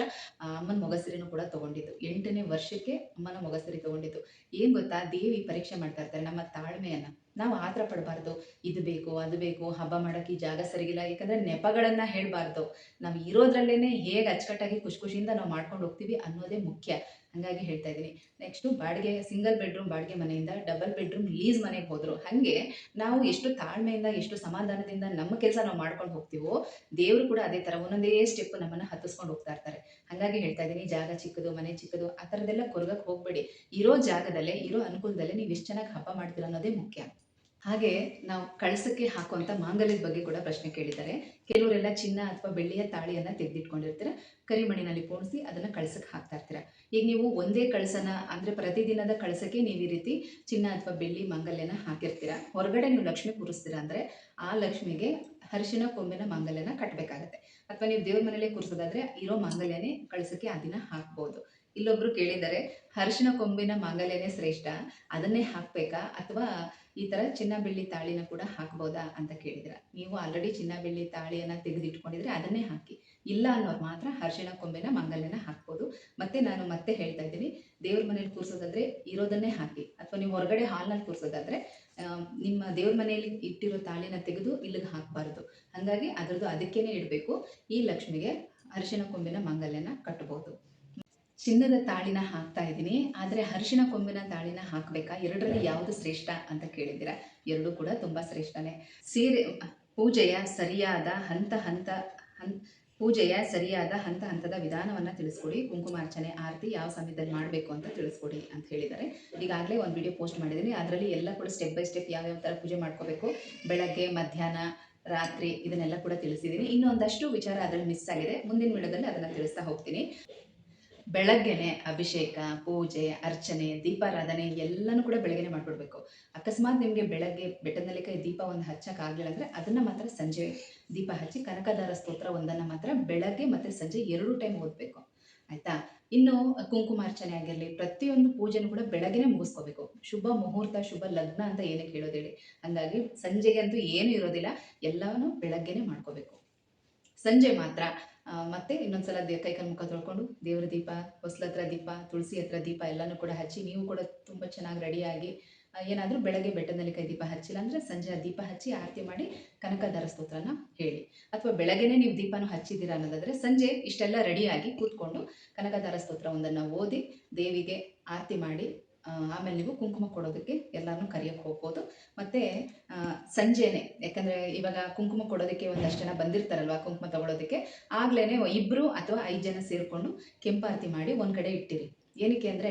ಅಮ್ಮನ ಮೊಗಸರಿನೂ ಕೂಡ ತೊಗೊಂಡಿದ್ದು. 8ನೇ ವರ್ಷಕ್ಕೆ ಅಮ್ಮನ ಮೊಗಸರಿ ತೊಗೊಂಡಿದ್ದು. ಏನು ಗೊತ್ತಾ, ದೇವಿ ಪರೀಕ್ಷೆ ಮಾಡ್ತಾ ಇರ್ತಾರೆ ನಮ್ಮ ತಾಳ್ಮೆಯನ್ನು. ನಾವು ಆತರ ಪಡಬಾರ್ದು, ಇದು ಬೇಕು ಅದು ಬೇಕು, ಹಬ್ಬ ಮಾಡೋಕ್ಕೆ ಈ ಜಾಗ ಸರಿಗಿಲ್ಲ, ಯಾಕಂದರೆ ನೆಪಗಳನ್ನು ಹೇಳಬಾರ್ದು. ನಾವು ಇರೋದ್ರಲ್ಲೇ ಹೇಗೆ ಅಚ್ಚುಕಟ್ಟಾಗಿ ಖುಷಿಯಿಂದ ನಾವು ಮಾಡ್ಕೊಂಡು ಹೋಗ್ತೀವಿ ಅನ್ನೋದೇ ಮುಖ್ಯ. ಹಾಗಾಗಿ ಹೇಳ್ತಾ ಇದ್ದೀನಿ. ನೆಕ್ಸ್ಟು ಬಾಡಿಗೆ ಸಿಂಗಲ್ ಬೆಡ್ರೂಮ್ ಬಾಡಿಗೆ ಮನೆಯಿಂದ ಡಬಲ್ ಬೆಡ್ರೂಮ್ ಲೀಸ್ ಮನೆಗೆ ಹೋದರು. ಹಾಗೆ ನಾವು ಎಷ್ಟು ತಾಳ್ಮೆಯಿಂದ ಎಷ್ಟು ಸಮಾಧಾನದಿಂದ ನಮ್ಮ ಕೆಲಸ ನಾವು ಮಾಡ್ಕೊಂಡು ಹೋಗ್ತೀವೋ, ದೇವರು ಕೂಡ ಅದೇ ಥರ ಒಂದೊಂದೇ ಸ್ಟೆಪ್ ನಮ್ಮನ್ನು ಹತ್ತಿಸ್ಕೊಂಡು ಹೋಗ್ತಾ ಇರ್ತಾರೆ. ಹಾಗಾಗಿ ಹೇಳ್ತಾ ಇದ್ದೀನಿ, ಜಾಗ ಚಿಕ್ಕದು ಮನೆ ಚಿಕ್ಕದು ಆ ಥರದ್ದೆಲ್ಲ ಕೊರಗಕ್ಕೆ ಹೋಗಬೇಡಿ. ಇರೋ ಜಾಗದಲ್ಲೇ ಇರೋ ಅನುಕೂಲದಲ್ಲೇ ನೀವು ಎಷ್ಟು ಚೆನ್ನಾಗಿ ಹಬ್ಬ ಮಾಡ್ತೀರ ಅನ್ನೋದೇ ಮುಖ್ಯ. ಹಾಗೆ ನಾವು ಕಳಸಕ್ಕೆ ಹಾಕುವಂಥ ಮಾಂಗಲ್ಯದ ಬಗ್ಗೆ ಕೂಡ ಪ್ರಶ್ನೆ ಕೇಳಿದ್ದಾರೆ. ಕೆಲವರೆಲ್ಲ ಚಿನ್ನ ಅಥವಾ ಬೆಳ್ಳಿಯ ತಾಳಿಯನ್ನು ತೆಗೆದಿಟ್ಕೊಂಡಿರ್ತೀರ, ಕರಿಮಣ್ಣಿನಲ್ಲಿ ಪೋಣಿಸಿ ಅದನ್ನು ಕಳಸಕ್ಕೆ ಹಾಕ್ತಾ ಇರ್ತೀರ. ಈಗ ನೀವು ಒಂದೇ ಕಳಸನ ಅಂದರೆ ಪ್ರತಿದಿನದ ಕಳಸಕ್ಕೆ ನೀವು ಈ ರೀತಿ ಚಿನ್ನ ಅಥವಾ ಬೆಳ್ಳಿ ಮಾಂಗಲ್ಯನ ಹಾಕಿರ್ತೀರ. ಹೊರಗಡೆ ನೀವು ಲಕ್ಷ್ಮಿ ಕೂರಿಸ್ತೀರ ಅಂದರೆ ಆ ಲಕ್ಷ್ಮಿಗೆ ಅರಿಶಿನ ಕೊಂಬಿನ ಮಾಂಗಲ್ಯನ ಕಟ್ಟಬೇಕಾಗತ್ತೆ. ಅಥವಾ ನೀವು ದೇವ್ರ ಮನೇಲೆ ಕೂರಿಸೋದಾದ್ರೆ ಇರೋ ಮಾಂಗಲ್ಯನೇ ಕಳಸಕ್ಕೆ ಆ ದಿನ ಹಾಕ್ಬೋದು. ಇಲ್ಲೊಬ್ರು ಕೇಳಿದ್ದಾರೆ, ಅರಿಶಿನ ಕೊಂಬಿನ ಮಾಂಗಲ್ಯನೇ ಶ್ರೇಷ್ಠ, ಅದನ್ನೇ ಹಾಕಬೇಕಾ ಅಥವಾ ಈ ಥರ ಚಿನ್ನ ಬೆಳ್ಳಿ ತಾಳಿನ ಕೂಡ ಹಾಕ್ಬೋದಾ ಅಂತ ಕೇಳಿದ್ರ. ನೀವು ಆಲ್ರೆಡಿ ಚಿನ್ನ ಬೆಳ್ಳಿ ತಾಳಿಯನ್ನು ತೆಗೆದಿಟ್ಕೊಂಡಿದ್ರೆ ಅದನ್ನೇ ಹಾಕಿ. ಇಲ್ಲ ಅನ್ನೋರು ಮಾತ್ರ ಅರಿಶಿನ ಕೊಂಬಿನ ಮಾಂಗಲ್ಯನ ಹಾಕ್ಬೋದು. ಮತ್ತೆ ನಾನು ಮತ್ತೆ ಹೇಳ್ತಾ ಇದ್ದೀನಿ, ದೇವ್ರ ಮನೇಲಿ ಕೂರಿಸೋದಾದ್ರೆ ಇರೋದನ್ನೇ ಹಾಕಿ. ಅಥವಾ ನೀವು ಹೊರಗಡೆ ಹಾಲ್ನಲ್ಲಿ ಕೂರಿಸೋದಾದ್ರೆ ನಿಮ್ಮ ದೇವ್ರ ಮನೆಯಲ್ಲಿ ಇಟ್ಟಿರೋ ತಾಳಿನ ತೆಗೆದು ಇಲ್ಲಿಗೆ ಹಾಕಬಾರ್ದು. ಹಾಗಾಗಿ ಅದರದ್ದು ಅದಕ್ಕೇನೆ ಇಡಬೇಕು. ಈ ಲಕ್ಷ್ಮಿಗೆ ಅರಿಶಿನ ಕೊಂಬಿನ ಮಾಂಗಲ್ಯನ ಕಟ್ಟಬಹುದು. ಚಿನ್ನದ ತಾಳಿನ ಹಾಕ್ತಾ ಇದ್ದೀನಿ, ಆದರೆ ಅರಿಶಿನ ಕೊಂಬಿನ ತಾಳಿನ ಹಾಕಬೇಕಾ, ಎರಡರಲ್ಲಿ ಯಾವುದು ಶ್ರೇಷ್ಠ ಅಂತ ಕೇಳಿದ್ದೀರಾ. ಎರಡೂ ಕೂಡ ತುಂಬ ಶ್ರೇಷ್ಠನೇ. ಪೂಜೆಯ ಸರಿಯಾದ ಹಂತ ಹಂತದ ವಿಧಾನವನ್ನು ತಿಳಿಸ್ಕೊಡಿ. ಕುಂಕುಮಾರ್ಚನೆ ಆರತಿ ಯಾವ ಸಮಯದಲ್ಲಿ ಮಾಡಬೇಕು ಅಂತ ತಿಳಿಸ್ಕೊಡಿ ಅಂತ ಹೇಳಿದ್ದಾರೆ. ಈಗಾಗಲೇ ಒಂದು ವಿಡಿಯೋ ಪೋಸ್ಟ್ ಮಾಡಿದ್ದೀನಿ, ಅದರಲ್ಲಿ ಎಲ್ಲ ಕೂಡ ಸ್ಟೆಪ್ ಬೈ ಸ್ಟೆಪ್ ಯಾವ್ಯಾವ ಥರ ಪೂಜೆ ಮಾಡ್ಕೋಬೇಕು, ಬೆಳಗ್ಗೆ ಮಧ್ಯಾಹ್ನ ರಾತ್ರಿ ಇದನ್ನೆಲ್ಲ ಕೂಡ ತಿಳಿಸಿದ್ದೀನಿ. ಇನ್ನೊಂದಷ್ಟು ವಿಚಾರ ಅದರಲ್ಲಿ ಮಿಸ್ ಆಗಿದೆ, ಮುಂದಿನ ವಿಡಿಯೋದಲ್ಲಿ ಅದನ್ನು ತಿಳಿಸ್ತಾ ಹೋಗ್ತೀನಿ. ಬೆಳಗ್ಗೆನೆ ಅಭಿಷೇಕ, ಪೂಜೆ, ಅರ್ಚನೆ, ದೀಪಾರಾಧನೆ ಎಲ್ಲನೂ ಕೂಡ ಬೆಳಗ್ಗೆನೆ ಮಾಡಿಬಿಡ್ಬೇಕು. ಅಕಸ್ಮಾತ್ ನಿಮಗೆ ಬೆಳಗ್ಗೆ ಬೆಟ್ಟದ ನೆಲ್ಲಿಕಾಯಿ ದೀಪ ಒಂದು ಹಚ್ಚಕ್ಕಾಗಲಿಲ್ಲ ಅಂದರೆ ಅದನ್ನು ಮಾತ್ರ ಸಂಜೆ ದೀಪ ಹಚ್ಚಿ ಕನಕದಾರ ಸ್ತೋತ್ರ ಒಂದನ್ನು ಮಾತ್ರ ಬೆಳಗ್ಗೆ ಮತ್ತು ಸಂಜೆ 2 ಟೈಮ್ ಓದಬೇಕು. ಆಯಿತಾ? ಇನ್ನು ಕುಂಕುಮಾರ್ಚನೆ ಆಗಿರಲಿ, ಪ್ರತಿಯೊಂದು ಪೂಜೆನೂ ಕೂಡ ಬೆಳಗ್ಗೆನೆ ಮುಗಿಸ್ಕೋಬೇಕು. ಶುಭ ಮುಹೂರ್ತ, ಶುಭ ಲಗ್ನ ಅಂತ ಏನಕ್ಕೆ ಹೇಳೋದೇಳಿ. ಹಾಗಾಗಿ ಸಂಜೆಗೆ ಅಂತೂ ಏನೂ ಇರೋದಿಲ್ಲ, ಎಲ್ಲವೂ ಬೆಳಗ್ಗೆನೆ ಮಾಡ್ಕೋಬೇಕು. ಸಂಜೆ ಮಾತ್ರ ಮತ್ತೆ ಇನ್ನೊಂದ್ಸಲ ಕೈಕಾಲು ಮುಖ ತೊಳ್ಕೊಂಡು ದೇವರ ದೀಪ, ಹೊಸ್ಲ ಹತ್ರ ದೀಪ, ತುಳಸಿ ಹತ್ರ ದೀಪ ಎಲ್ಲನೂ ಕೂಡ ಹಚ್ಚಿ, ನೀವು ಕೂಡ ತುಂಬ ಚೆನ್ನಾಗಿ ರೆಡಿಯಾಗಿ ಏನಾದರೂ ಬೆಳಗ್ಗೆ ಬೆಟ್ಟದಲ್ಲಿ ಕೈ ದೀಪ ಹಚ್ಚಿಲ್ಲ ಅಂದರೆ ಸಂಜೆ ದೀಪ ಹಚ್ಚಿ ಆರತಿ ಮಾಡಿ ಕನಕದಾರ ಸ್ತೋತ್ರನ ಹೇಳಿ. ಅಥವಾ ಬೆಳಗ್ಗೆನೇ ನೀವು ದೀಪನೂ ಹಚ್ಚಿದ್ದೀರಾ ಅನ್ನೋದಾದರೆ ಸಂಜೆ ಇಷ್ಟೆಲ್ಲ ರೆಡಿಯಾಗಿ ಕೂತ್ಕೊಂಡು ಕನಕದಾರ ಸ್ತೋತ್ರ ಒಂದನ್ನು ಓದಿ ದೇವಿಗೆ ಆರತಿ ಮಾಡಿ ಆಮೇಲೆ ನೀವು ಕುಂಕುಮ ಕೊಡೋದಕ್ಕೆ ಎಲ್ಲರನ್ನೂ ಕರೆಯೋಕ್ಕೆ ಹೋಗ್ಬೋದು. ಮತ್ತು ಸಂಜೆನೇ, ಯಾಕಂದರೆ ಇವಾಗ ಕುಂಕುಮ ಕೊಡೋದಕ್ಕೆ ಒಂದಷ್ಟು ಜನ ಬಂದಿರ್ತಾರಲ್ವ ಕುಂಕುಮ ತೊಗೊಳೋದಕ್ಕೆ, ಆಗಲೇ 2 ಅಥವಾ 5 ಜನ ಸೇರಿಕೊಂಡು ಕೆಂಪಾರತಿ ಮಾಡಿ ಒಂದು ಕಡೆ ಇಟ್ಟಿರಿ. ಏನಕ್ಕೆ ಅಂದರೆ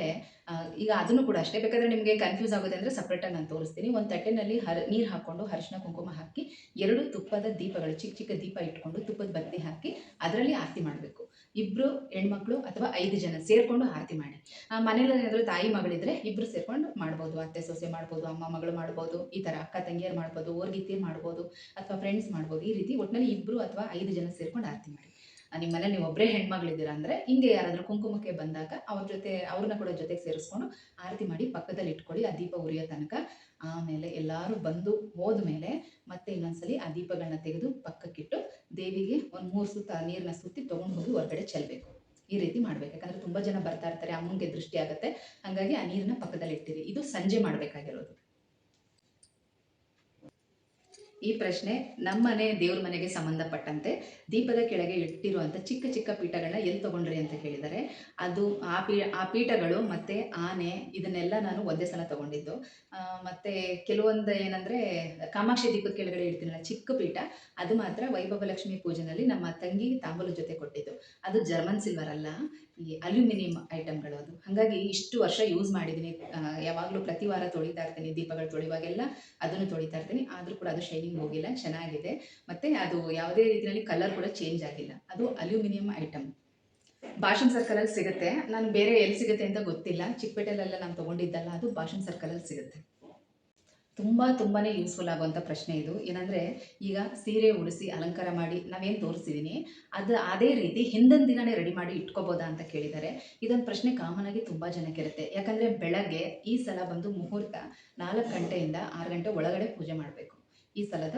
ಈಗ ಅದನ್ನು ಕೂಡ ಅಷ್ಟೇ, ಬೇಕಾದರೆ ನಿಮಗೆ ಕನ್ಫ್ಯೂಸ್ ಆಗುತ್ತೆ ಅಂದರೆ ಸಪ್ರೇಟಾಗಿ ನಾನು ತೋರಿಸ್ತೀನಿ. ಒಂದು ತಟ್ಟೆನಲ್ಲಿ ನೀರು ಹಾಕ್ಕೊಂಡು ಅರಿಶಿನ ಕುಂಕುಮ ಹಾಕಿ 2 ತುಪ್ಪದ ದೀಪಗಳು ಚಿಕ್ಕ ಚಿಕ್ಕ ದೀಪ ಇಟ್ಕೊಂಡು ತುಪ್ಪದ ಬತ್ತಿ ಹಾಕಿ ಅದರಲ್ಲಿ ಆರತಿ ಮಾಡಬೇಕು. 2 ಹೆಣ್ಮಕ್ಳು ಅಥವಾ 5 ಜನ ಸೇರಿಕೊಂಡು ಆರತಿ ಮಾಡಿ. ಮನೇಲಿ ಏನಾದರೂ ತಾಯಿ ಮಗಳಿದ್ರೆ 2 ಸೇರಿಕೊಂಡು ಮಾಡ್ಬೋದು. ಅತ್ತೆ ಸೊಸೆ ಮಾಡ್ಬೋದು, ಅಮ್ಮ ಮಗಳು ಮಾಡ್ಬೋದು, ಈ ಥರ ಅಕ್ಕ ತಂಗಿಯರು ಮಾಡ್ಬೋದು, ಓರ್ಗಿತ್ತಿಯರು ಮಾಡ್ಬೋದು, ಅಥವಾ ಫ್ರೆಂಡ್ಸ್ ಮಾಡ್ಬೋದು. ಈ ರೀತಿ ಒಟ್ಟಿನಲ್ಲಿ 2 ಅಥವಾ 5 ಜನ ಸೇರ್ಕೊಂಡು ಆರತಿ ಮಾಡಿ. ನಿಮ್ಮ ಮನೇಲಿ ನೀವು ಒಬ್ಬರೇ ಹೆಣ್ಮಗಳಿದ್ದೀರಾ ಅಂದರೆ ಹಿಂಗೆ ಯಾರಾದರೂ ಕುಂಕುಮಕ್ಕೆ ಬಂದಾಗ ಅವ್ರನ್ನ ಕೂಡ ಜೊತೆಗೆ ಸೇರಿಸ್ಕೊಂಡು ಆರತಿ ಮಾಡಿ ಪಕ್ಕದಲ್ಲಿ ಇಟ್ಕೊಳ್ಳಿ ಆ ದೀಪ ಉರಿಯೋ ತನಕ. ಆಮೇಲೆ ಎಲ್ಲರೂ ಬಂದು ಹೋದ್ಮೇಲೆ ಮತ್ತೆ ಇನ್ನೊಂದ್ಸಲಿ ಆ ದೀಪಗಳನ್ನ ತೆಗೆದು ಪಕ್ಕಕ್ಕಿಟ್ಟು ದೇವಿಗೆ ಒಂದು 3 ಸುತ್ತ ನೀರನ್ನ ಸುತ್ತಿ ತೊಗೊಂಡು ಹೋಗಿ ಹೊರಗಡೆ ಚೆಲ್ಲಬೇಕು. ಈ ರೀತಿ ಮಾಡ್ಬೇಕು. ಯಾಕಂದ್ರೆ ತುಂಬಾ ಜನ ಬರ್ತಾ ಇರ್ತಾರೆ, ಅಮ್ಮಂಗೆ ದೃಷ್ಟಿ ಆಗುತ್ತೆ. ಹಾಗಾಗಿ ಆ ನೀರನ್ನ ಪಕ್ಕದಲ್ಲಿ ಇಟ್ಟಿರಿ. ಇದು ಸಂಜೆ ಮಾಡಬೇಕಾಗಿರೋದು. ಈ ಪ್ರಶ್ನೆ ನಮ್ಮನೆ ದೇವ್ರ ಮನೆಗೆ ಸಂಬಂಧಪಟ್ಟಂತೆ ದೀಪದ ಕೆಳಗೆ ಇಟ್ಟಿರುವಂಥ ಚಿಕ್ಕ ಚಿಕ್ಕ ಪೀಠಗಳನ್ನ ಎಲ್ಲಿ ತಗೊಂಡ್ರಿ ಅಂತ ಕೇಳಿದ್ದಾರೆ. ಅದು ಆ ಪೀಠಗಳು ಮತ್ತು ಆನೆ ಇದನ್ನೆಲ್ಲ ನಾನು ಒಂದೇ ಸಲ ತಗೊಂಡಿದ್ದು. ಮತ್ತು ಕೆಲವೊಂದು ಏನಂದರೆ ಕಾಮಾಕ್ಷಿ ದೀಪದ ಕೆಳಗಡೆ ಇಡ್ತೀನಲ್ಲ ಚಿಕ್ಕ ಪೀಠ, ಅದು ಮಾತ್ರ ವೈಭವ ಲಕ್ಷ್ಮಿ ಪೂಜೆನಲ್ಲಿ ನಮ್ಮ ತಂಗಿ ತಾಂಬೂಲ ಜೊತೆ ಕೊಟ್ಟಿದ್ದು. ಅದು ಜರ್ಮನ್ ಸಿಲ್ವರ್ ಅಲ್ಲ, ಈ ಅಲ್ಯೂಮಿನಿಯಂ ಐಟಮ್ಗಳು ಅದು. ಹಾಗಾಗಿ ಇಷ್ಟು ವರ್ಷ ಯೂಸ್ ಮಾಡಿದ್ದೀನಿ. ಯಾವಾಗಲೂ ಪ್ರತಿ ವಾರ ತೊಳಿತಾ ಇರ್ತೀನಿ, ದೀಪಗಳು ತೊಳಿವಾಗೆಲ್ಲ ಅದನ್ನು ತೊಳಿತಾ ಇರ್ತೀನಿ. ಆದರೂ ಕೂಡ ಅದು ಶೈನಿಂಗ್ ಹೋಗಿಲ್ಲ, ಚೆನ್ನಾಗಿದೆ. ಮತ್ತು ಅದು ಯಾವುದೇ ರೀತಿಯಲ್ಲಿ ಕಲರ್ ಕೂಡ ಚೇಂಜ್ ಆಗಿಲ್ಲ. ಅದು ಅಲ್ಯೂಮಿನಿಯಂ ಐಟಮ್. ಭಾಷನ್ ಸರ್ಕಲಲ್ಲಿ ಸಿಗುತ್ತೆ. ನಾನು ಬೇರೆ ಎಲ್ಲಿ ಸಿಗುತ್ತೆ ಅಂತ ಗೊತ್ತಿಲ್ಲ. ಚಿಕ್ಕಪೇಟೆಲೆಲ್ಲ ನಾನು ತೊಗೊಂಡಿದ್ದಲ್ಲ, ಅದು ಭಾಷನ್ ಸರ್ಕಲಲ್ಲಿ ಸಿಗುತ್ತೆ. ತುಂಬಾ ಯೂಸ್ಫುಲ್ ಆಗುವಂಥ ಪ್ರಶ್ನೆ ಇದು. ಏನಂದರೆ ಈಗ ಸೀರೆ ಉಡಿಸಿ ಅಲಂಕಾರ ಮಾಡಿ ನಾವೇನು ತೋರಿಸಿದ್ದೀನಿ ಅದೇ ರೀತಿ ಹಿಂದಿನ ದಿನನೇ ರೆಡಿ ಮಾಡಿ ಇಟ್ಕೋಬೋದಾ ಅಂತ ಕೇಳಿದ್ದಾರೆ. ಇದೊಂದು ಪ್ರಶ್ನೆ ಕಾಮನ್ ಆಗಿ ತುಂಬ ಜನಕ್ಕೆ ಇರುತ್ತೆ. ಯಾಕಂದರೆ ಬೆಳಗ್ಗೆ ಈ ಸಲ ಬಂದು ಮುಹೂರ್ತ 4 ಗಂಟೆಯಿಂದ 6 ಗಂಟೆ ಒಳಗಡೆ ಪೂಜೆ ಮಾಡಬೇಕು. ಈ ಸಲದ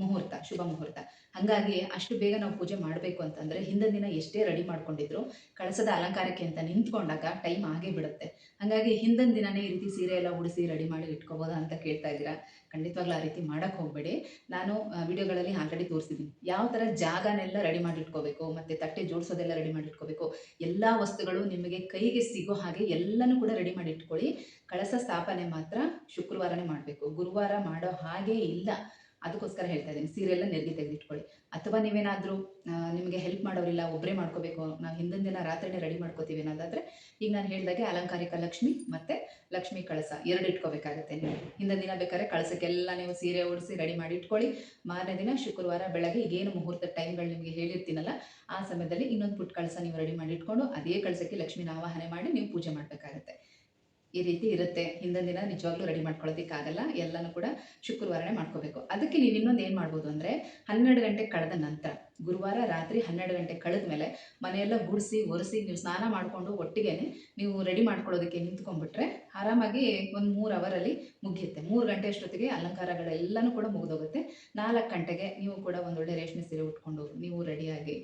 ಮುಹೂರ್ತ ಶುಭ ಮುಹೂರ್ತ. ಹಾಗಾಗಿ ಅಷ್ಟು ಬೇಗ ನಾವು ಪೂಜೆ ಮಾಡಬೇಕು ಅಂತಂದರೆ ಹಿಂದಿನ ದಿನ ಎಷ್ಟೇ ರೆಡಿ ಮಾಡ್ಕೊಂಡಿದ್ರು ಕಳಸದ ಅಲಂಕಾರಕ್ಕೆ ಅಂತ ನಿಂತ್ಕೊಂಡಾಗ ಟೈಮ್ ಆಗೇ ಬಿಡುತ್ತೆ. ಹಾಗಾಗಿ ಹಿಂದಿನ ದಿನನೇ ಈ ರೀತಿ ಸೀರೆ ಎಲ್ಲ ಉಡಿಸಿ ರೆಡಿ ಮಾಡಿ ಇಟ್ಕೋಬೋದಾ ಅಂತ ಕೇಳ್ತಾ ಇದ್ದೀರಾ. ಖಂಡಿತವಾಗ್ಲೂ ಆ ರೀತಿ ಮಾಡೋಕ್ಕೆ ಹೋಗಬೇಡಿ. ನಾನು ವಿಡಿಯೋಗಳಲ್ಲಿ ಆಲ್ರೆಡಿ ತೋರಿಸಿದ್ದೀನಿ ಯಾವ ಥರ ಜಾಗನೆಲ್ಲ ರೆಡಿ ಮಾಡಿ ಇಟ್ಕೋಬೇಕು, ಮತ್ತು ತಟ್ಟೆ ಜೋಡಿಸೋದೆಲ್ಲ ರೆಡಿ ಮಾಡಿ ಇಟ್ಕೋಬೇಕು. ಎಲ್ಲ ವಸ್ತುಗಳು ನಿಮಗೆ ಕೈಗೆ ಸಿಗೋ ಹಾಗೆ ಎಲ್ಲನೂ ಕೂಡ ರೆಡಿ ಮಾಡಿ ಇಟ್ಕೊಳ್ಳಿ. ಕಳಸ ಸ್ಥಾಪನೆ ಮಾತ್ರ ಶುಕ್ರವಾರನೇ ಮಾಡಬೇಕು, ಗುರುವಾರ ಮಾಡೋ ಹಾಗೇ ಇಲ್ಲ. ಅದಕ್ಕೋಸ್ಕರ ಹೇಳ್ತಾ ಇದ್ದೀನಿ, ಸೀರೆ ಎಲ್ಲ ನೆರಿಗೆ ತೆಗೆದಿಟ್ಕೊಳ್ಳಿ. ಅಥವಾ ನೀವೇನಾದರೂ ನಿಮಗೆ ಹೆಲ್ಪ್ ಮಾಡೋರಿಲ್ಲ, ಒಬ್ಬರೇ ಮಾಡ್ಕೋಬೇಕು, ನಾವು ಹಿಂದಿನ ದಿನ ರಾತ್ರಿನೇ ರೆಡಿ ಮಾಡ್ಕೋತೀವಿ ಅನ್ನೋದಾದರೆ ಈಗ ನಾನು ಹೇಳಿದಾಗೆ ಅಲಂಕಾರಿಕ ಲಕ್ಷ್ಮಿ ಮತ್ತು ಲಕ್ಷ್ಮಿ ಕಳಸ 2 ಇಟ್ಕೋಬೇಕಾಗುತ್ತೆ. ನೀವು ಹಿಂದಿನ ದಿನ ಬೇಕಾದ್ರೆ ಕಳಸಕ್ಕೆಲ್ಲ ನೀವು ಸೀರೆ ಉಡಿಸಿ ರೆಡಿ ಮಾಡಿ ಇಟ್ಕೊಳ್ಳಿ. ಮಾರನೇ ದಿನ ಶುಕ್ರವಾರ ಬೆಳಗ್ಗೆ ಈಗೇನು ಮುಹೂರ್ತ ಟೈಮ್ಗಳು ನಿಮಗೆ ಹೇಳಿರ್ತೀನಲ್ಲ ಆ ಸಮಯದಲ್ಲಿ ಇನ್ನೊಂದು ಪುಟ್ಟ ಕಳಸ ನೀವು ರೆಡಿ ಮಾಡಿ ಇಟ್ಕೊಂಡು ಅದೇ ಕಳಸಕ್ಕೆ ಲಕ್ಷ್ಮಿನ ಆವಾಹನೆ ಮಾಡಿ ನೀವು ಪೂಜೆ ಮಾಡಬೇಕಾಗತ್ತೆ. ಈ ರೀತಿ ಇರುತ್ತೆ. ಹಿಂದಿನ ದಿನ ನಿಜವಾಗ್ಲೂ ರೆಡಿ ಮಾಡ್ಕೊಳ್ಳೋದಕ್ಕಾಗಲ್ಲ, ಎಲ್ಲನೂ ಕೂಡ ಶುಕ್ರವಾರನೇ ಮಾಡ್ಕೋಬೇಕು. ಅದಕ್ಕೆ ನೀವು ಇನ್ನೊಂದು ಏನು ಮಾಡ್ಬೋದು ಅಂದರೆ 12 ಗಂಟೆ ಕಳೆದ ನಂತರ, ಗುರುವಾರ ರಾತ್ರಿ 12 ಗಂಟೆ ಕಳೆದ ಮೇಲೆ ಮನೆಯೆಲ್ಲ ಗುಡಿಸಿ ಒರೆಸಿ ನೀವು ಸ್ನಾನ ಮಾಡಿಕೊಂಡು ಒಟ್ಟಿಗೆ ನೀವು ರೆಡಿ ಮಾಡ್ಕೊಳ್ಳೋದಕ್ಕೆ ನಿಂತ್ಕೊಂಡ್ಬಿಟ್ರೆ ಆರಾಮಾಗಿ ಒಂದು 3 ಅವರಲ್ಲಿ ಮುಗಿಯುತ್ತೆ. 3 ಗಂಟೆ ಅಷ್ಟೊತ್ತಿಗೆ ಅಲಂಕಾರಗಳೆಲ್ಲನೂ ಕೂಡ ಮುಗಿದೋಗುತ್ತೆ. 4 ಗಂಟೆಗೆ ನೀವು ಕೂಡ ಒಂದೊಳ್ಳೆ ರೇಷ್ಮೆ ಸೀರೆ ಉಟ್ಕೊಂಡು ನೀವು ರೆಡಿಯಾಗಿ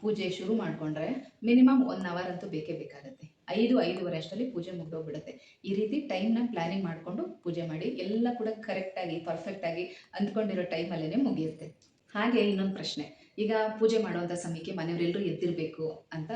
ಪೂಜೆ ಶುರು ಮಾಡಿಕೊಂಡ್ರೆ ಮಿನಿಮಮ್ 1 ಅವರ್ ಅಂತೂ ಬೇಕೇ ಬೇಕಾಗುತ್ತೆ. 5-5:30 ಅಷ್ಟರಲ್ಲಿ ಪೂಜೆ ಮುಗಿದೋಗ್ಬಿಡುತ್ತೆ. ಈ ರೀತಿ ಟೈಮ್ನ ಪ್ಲಾನಿಂಗ್ ಮಾಡಿಕೊಂಡು ಪೂಜೆ ಮಾಡಿ, ಎಲ್ಲ ಕೂಡ ಕರೆಕ್ಟಾಗಿ ಪರ್ಫೆಕ್ಟಾಗಿ ಅಂದ್ಕೊಂಡಿರೋ ಟೈಮಲ್ಲೇ ಮುಗಿಯುತ್ತೆ. ಹಾಗೆ ಇನ್ನೊಂದು ಪ್ರಶ್ನೆ, ಈಗ ಪೂಜೆ ಮಾಡುವಂಥ ಸಮಯಕ್ಕೆ ಮನೆಯವರೆಲ್ಲರೂ ಎದ್ದಿರಬೇಕು ಅಂತ